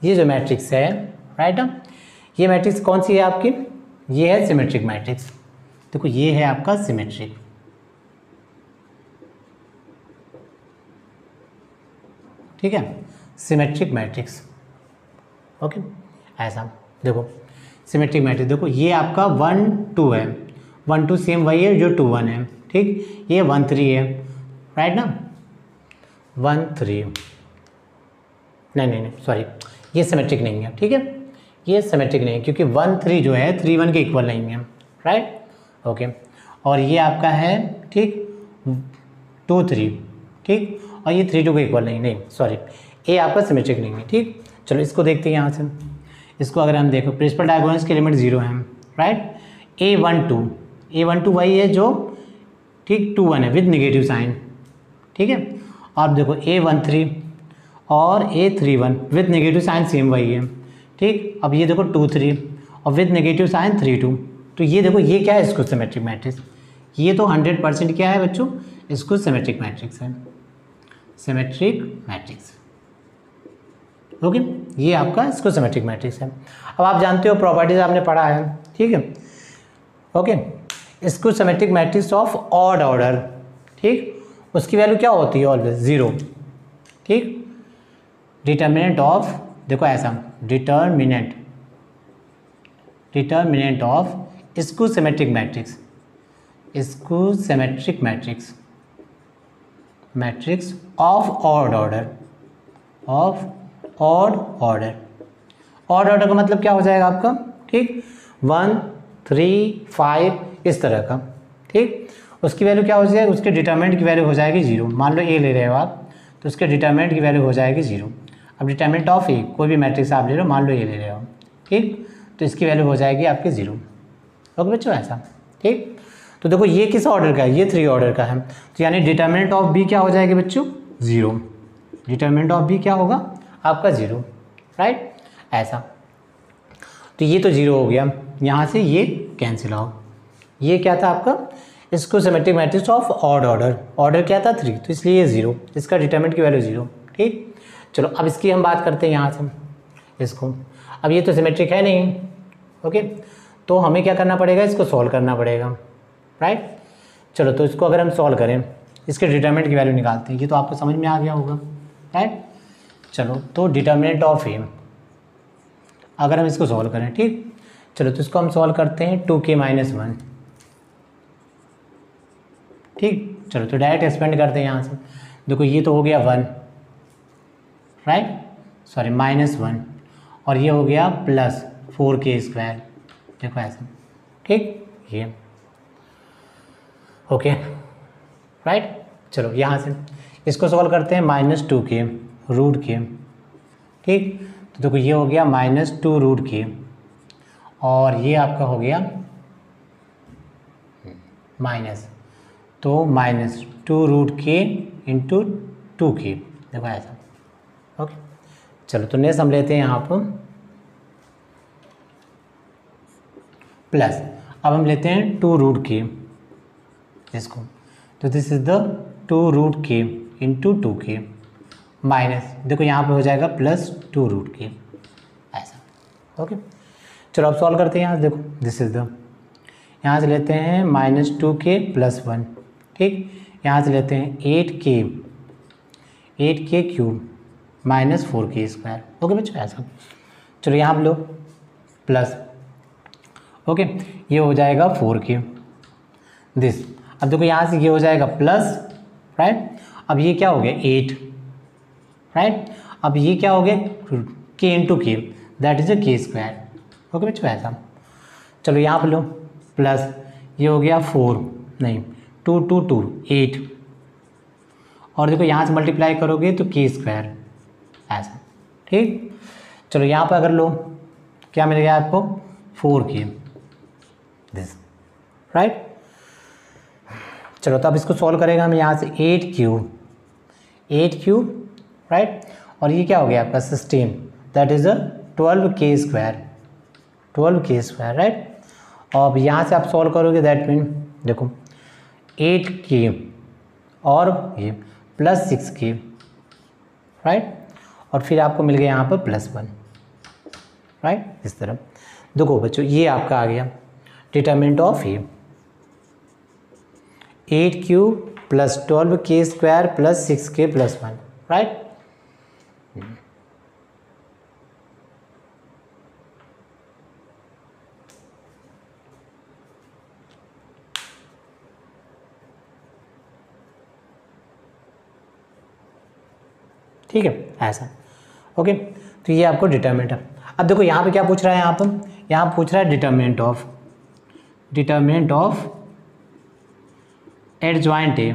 S1: ये जो मैट्रिक्स है, राइट, ये मैट्रिक्स कौन सी है आपकी, ये है सिमेट्रिक मैट्रिक्स, देखो ये है आपका सिमेट्रिक, ठीक है, सिमेट्रिक मैट्रिक्स, ओके, ऐसा देखो सिमेट्रिक मैट्रिक्स, देखो ये आपका 1 2 है, 1 2 सेम वही है जो 2 1 है, ठीक, ये 1 3 है, राइट ना, 1 3, नहीं सॉरी, ये सिमेट्रिक नहीं है, ठीक है, ये सिमेट्रिक नहीं है क्योंकि 1 3 जो है 3 1 के इक्वल नहीं है, राइट, ओके। और ये आपका है, ठीक, 2 3, ठीक, और ये 3 2 के इक्वल नहीं, सॉरी, ए आपका सिमेट्रिक नहीं है, ठीक। चलो इसको देखते हैं यहाँ से, इसको अगर हम देखो प्रिंसिपल डायगोनल्स के एलिमेंट 0 हैं, राइट। A12 वही है जो, ठीक, 2 1 है विद नेगेटिव साइन, ठीक है। आप देखो A13 और A31 with negative sign same वही है, ठीक। अब ये देखो 2 3 और विद नेगेटिव साइन 3 2, तो ये देखो ये क्या है, इसको सिमेट्रिक मैट्रिक्स, ये तो 100% क्या है बच्चों, इसको सिमेट्रिक मैट्रिक्स है, सिमेट्रिक मैट्रिक्स, ओके। ये आपका इसको सिमेट्रिक मैट्रिक्स है। अब आप जानते हो प्रॉपर्टीज आपने पढ़ा है, ठीक है, ओके। इसको symmetric matrix of odd order, ठीक, उसकी वैल्यू क्या होती है, ऑलवेज 0, ठीक। डिटर्मिनेंट ऑफ, देखो ऐसा, डिटर्मिनेंट ऑफ इसको सिमेट्रिक मैट्रिक्स, इसको symmetric matrix, matrix of odd order, of odd order, odd order का मतलब क्या हो जाएगा आपका, ठीक, 1 3 5 इस तरह का, ठीक। उसकी वैल्यू क्या हो जाएगी, उसके डिटर्मिनेंट की वैल्यू हो जाएगी 0। मान लो ए ले रहे हो आप, तो उसके डिटर्मिनेंट की वैल्यू हो जाएगी 0। अब डिटर्मिनेंट ऑफ ए, कोई भी मैट्रिक्स आप ले रहे हो, मान लो ए ले रहे हो, ठीक, तो इसकी वैल्यू हो जाएगी आपकी 0, ओके बच्चों, ऐसा, ठीक। तो देखो ये किस ऑर्डर का है, ये 3 ऑर्डर का है, तो यानी डिटर्मिनेंट ऑफ बी क्या हो जाएगी बच्चों, 0, डिटर्मिनेंट ऑफ बी क्या होगा आपका 0, राइट, ऐसा। तो ये तो 0 हो गया, यहाँ से ये कैंसिल आओ, ये क्या था आपका, इसको symmetric matrix of odd order, order क्या था 3, तो इसलिए ये 0, इसका डिटर्मिनेंट की वैल्यू 0, ठीक। चलो अब इसकी हम बात करते हैं यहाँ से, इसको, अब ये तो सिमेट्रिक है नहीं, ओके, तो हमें क्या करना पड़ेगा, इसको सॉल्व करना पड़ेगा, राइट। चलो तो इसको अगर हम सॉल्व करें, इसके डिटर्मिनेंट की वैल्यू निकालते हैं, ये तो आपको समझ में आ गया होगा, राइट। चलो तो डिटर्मिनेंट ऑफ ए, अगर हम इसको सॉल्व करें, ठीक, चलो तो इसको हम सॉल्व करते हैं 2k - 1, ठीक। चलो तो डायरेक्ट एक्सपेंड करते हैं यहाँ से, देखो ये तो हो गया 1, राइट, सॉरी -1, और ये हो गया प्लस 4k², देखो ऐसे, ठीक, ये ओके, राइट। चलो यहाँ से इसको सॉल्व करते हैं, -2k √k, ठीक। तो देखो ये हो गया -2 √k, और ये आपका हो गया माइनस, तो -2 √k × 2k, देखो ऐसा, ओके। चलो तो नेक्स्ट हम लेते हैं यहाँ पर प्लस, अब हम लेते हैं 2 √k इसको, तो this is the 2 √k × 2k minus, देखो यहाँ पे हो जाएगा +2 √k, ऐसा, ओके। चलो अब सॉल्व करते हैं यहाँ से, देखो दिस इज द, यहाँ से लेते हैं -2k + 1, ठीक, यहाँ से लेते हैं 8k क्यूब -4k², ओके बच्चों, ऐसा। चलो यहाँ पे लो प्लस, ओके, ये हो जाएगा 4k दिस, अब देखो यहाँ से ये हो जाएगा प्लस, राइट। अब ये क्या हो गया 8, राइट। अब ये क्या हो गया k × k, that is k², okay बच्चों, ऐसा। चलो यहाँ पे लो प्लस, ये हो गया 4 नहीं 2 2 2 8, और देखो यहाँ से मल्टीप्लाई करोगे तो k², ऐसा, ठीक। चलो यहाँ पर अगर लो क्या मिलेगा आपको 4k दिस, राइट। चलो तो अब इसको सॉल्व करेगा हम यहाँ से 8 क्यूब, राइट, और ये क्या हो गया आपका 16, दैट इज 12k², राइट। अब यहाँ से आप सॉल्व करोगे, दैट मीन देखो 8k और ये +6k, राइट, और फिर आपको मिल गया यहाँ पर +1, राइट, इस तरह। देखो बच्चों ये आपका आ गया determinant of A, 8 cube + 12k² + 6k + 1, right. ठीक है ऐसा। ओके, तो ये आपको डिटर्मिनेंट है। अब देखो यहाँ पे क्या पूछ रहा है, यहाँ पूछ रहा है determinant of adjoint A.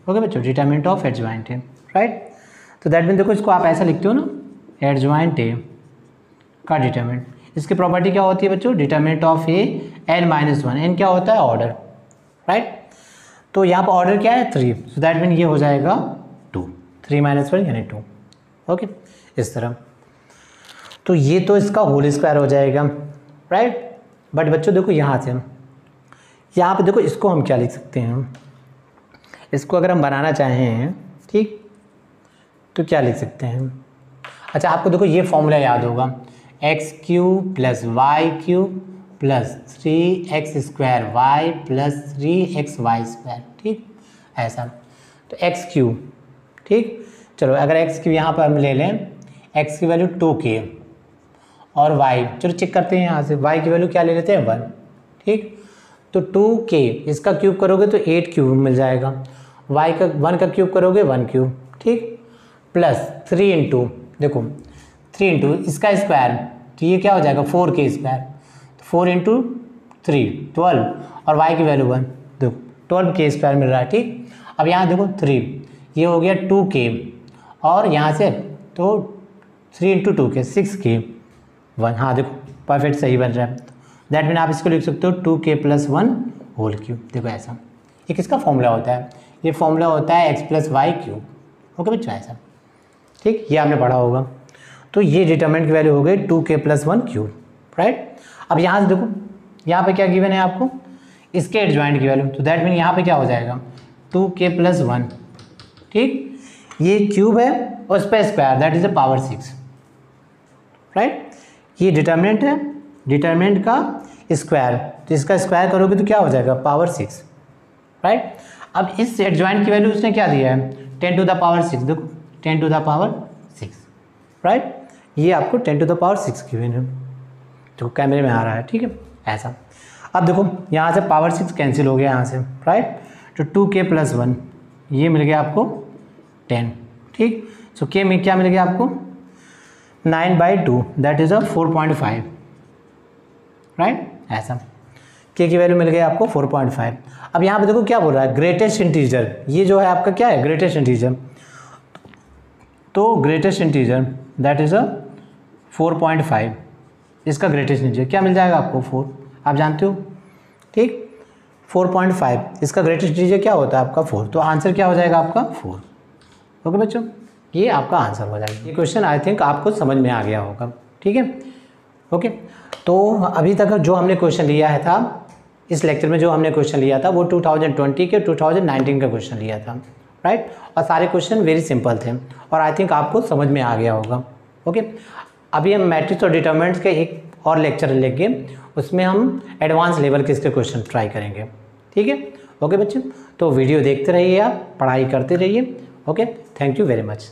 S1: Okay बच्चों, determinant of adjoint A, right. तो दैट मीन देखो इसको आप ऐसा लिखते हो ना, एडजॉइंट ए का डिटर्मिनेंट। इसकी प्रॉपर्टी क्या होती है बच्चों, determinant of A n-1। n क्या होता है, ऑर्डर, राइट। तो यहाँ पर ऑर्डर क्या है, 3, सो दैट मीन ये हो जाएगा 2, 3 - 1 यानी 2। ओके, इस तरह। तो ये तो इसका होल स्क्वायर हो जाएगा, राइट। बट बच्चों देखो यहाँ पे देखो इसको हम क्या लिख सकते हैं, इसको अगर हम बनाना चाहें, ठीक, तो क्या लिख सकते हैं। अच्छा, आपको देखो ये फॉर्मूला याद होगा, x³ + y³ + 3x² y + 3xy², ठीक ऐसा। तो x³ ठीक, चलो अगर x³ यहाँ पर हम ले लें, x की वैल्यू 2k और y, चलो चेक करते हैं यहाँ से, y की वैल्यू क्या ले लेते हैं 1, ठीक। तो 2k इसका क्यूब करोगे तो 8 क्यूब मिल जाएगा, y का 1 का क्यूब करोगे 1 क्यूब, ठीक, प्लस 3 इंटू, देखो 3 इंटू इसका स्क्वायर, तो ये क्या हो जाएगा 4k स्क्वायर, तो 4 इंटू 3 12 और y की वैल्यू 1, देखो 12k स्क्वायर मिल रहा है, ठीक। अब यहाँ देखो 3, ये हो गया 2k और यहाँ से तो 3 इंटू 2k 6k 1, हाँ देखो परफेक्ट सही बन रहा है। दैट मीन आप इसको लिख सकते हो 2k + 1 होल क्यूब, देखो ऐसा। ये किसका फॉर्मूला होता है, ये फॉर्मूला होता है x + y³। ओके बच्चों ऐसा, ठीक, ये आपने पढ़ा होगा। तो ये डिटरमिनेंट की वैल्यू हो गई 2k + 1 क्यूब, राइट। अब यहाँ से देखो, यहाँ पे क्या गिवन है आपको, इसके एडजॉइंट की वैल्यू, तो दैट मीन यहाँ पे क्या हो जाएगा 2k + 1, ठीक, ये क्यूब है और उस पर square, that is the power 6, right. ये डिटरमिनेंट है, डिटरमिनेंट का स्क्वायर, तो इसका स्क्वायर करोगे तो क्या हो जाएगा पावर 6, राइट। अब इस एडजॉइंट की वैल्यू उसने क्या दिया है 10⁻⁶, देखो 10⁻⁶, राइट। ये आपको 10⁻⁶ की वैल्यू तो कैमरे में आ रहा है, ठीक है ऐसा। अब देखो यहाँ से पावर 6 कैंसिल हो गया यहाँ से, राइट। तो 2k + 1 ये मिल गया आपको 10, ठीक। सो k में क्या मिल गया आपको 9/2, दैट इज़ 4.5, राइट ऐसा। k की वैल्यू मिल गई आपको 4.5। अब यहाँ पे देखो क्या बोल रहा है, ग्रेटेस्ट इंटीजर, ये जो है आपका क्या है ग्रेटेस्ट इंटीजर, तो ग्रेटेस्ट इंटीजर दैट इज़ 4.5, इसका ग्रेटेस्ट इंटीजर क्या मिल जाएगा आपको 4, आप जानते हो, ठीक। 4.5 इसका ग्रेटेस्ट इंटीजर क्या होता है आपका 4, तो आंसर क्या हो जाएगा आपका 4। ओके बच्चों, ये आपका आंसर हो जाएगा। ये क्वेश्चन आई थिंक आपको समझ में आ गया होगा, ठीक है। ओके, तो अभी तक जो हमने क्वेश्चन लिया है था इस लेक्चर में, जो हमने क्वेश्चन लिया था वो 2020 के 2019 का क्वेश्चन लिया था, राइट। और सारे क्वेश्चन वेरी सिंपल थे और आई थिंक आपको समझ में आ गया होगा। ओके, अभी हम मैट्रिक्स और डिटरमिनेंट्स के एक और लेक्चर लेंगे, उसमें हम एडवांस लेवल के इसके क्वेश्चन ट्राई करेंगे, ठीक है। ओके बच्चे, तो वीडियो देखते रहिए, आप पढ़ाई करते रहिए। Okay, thank you very much.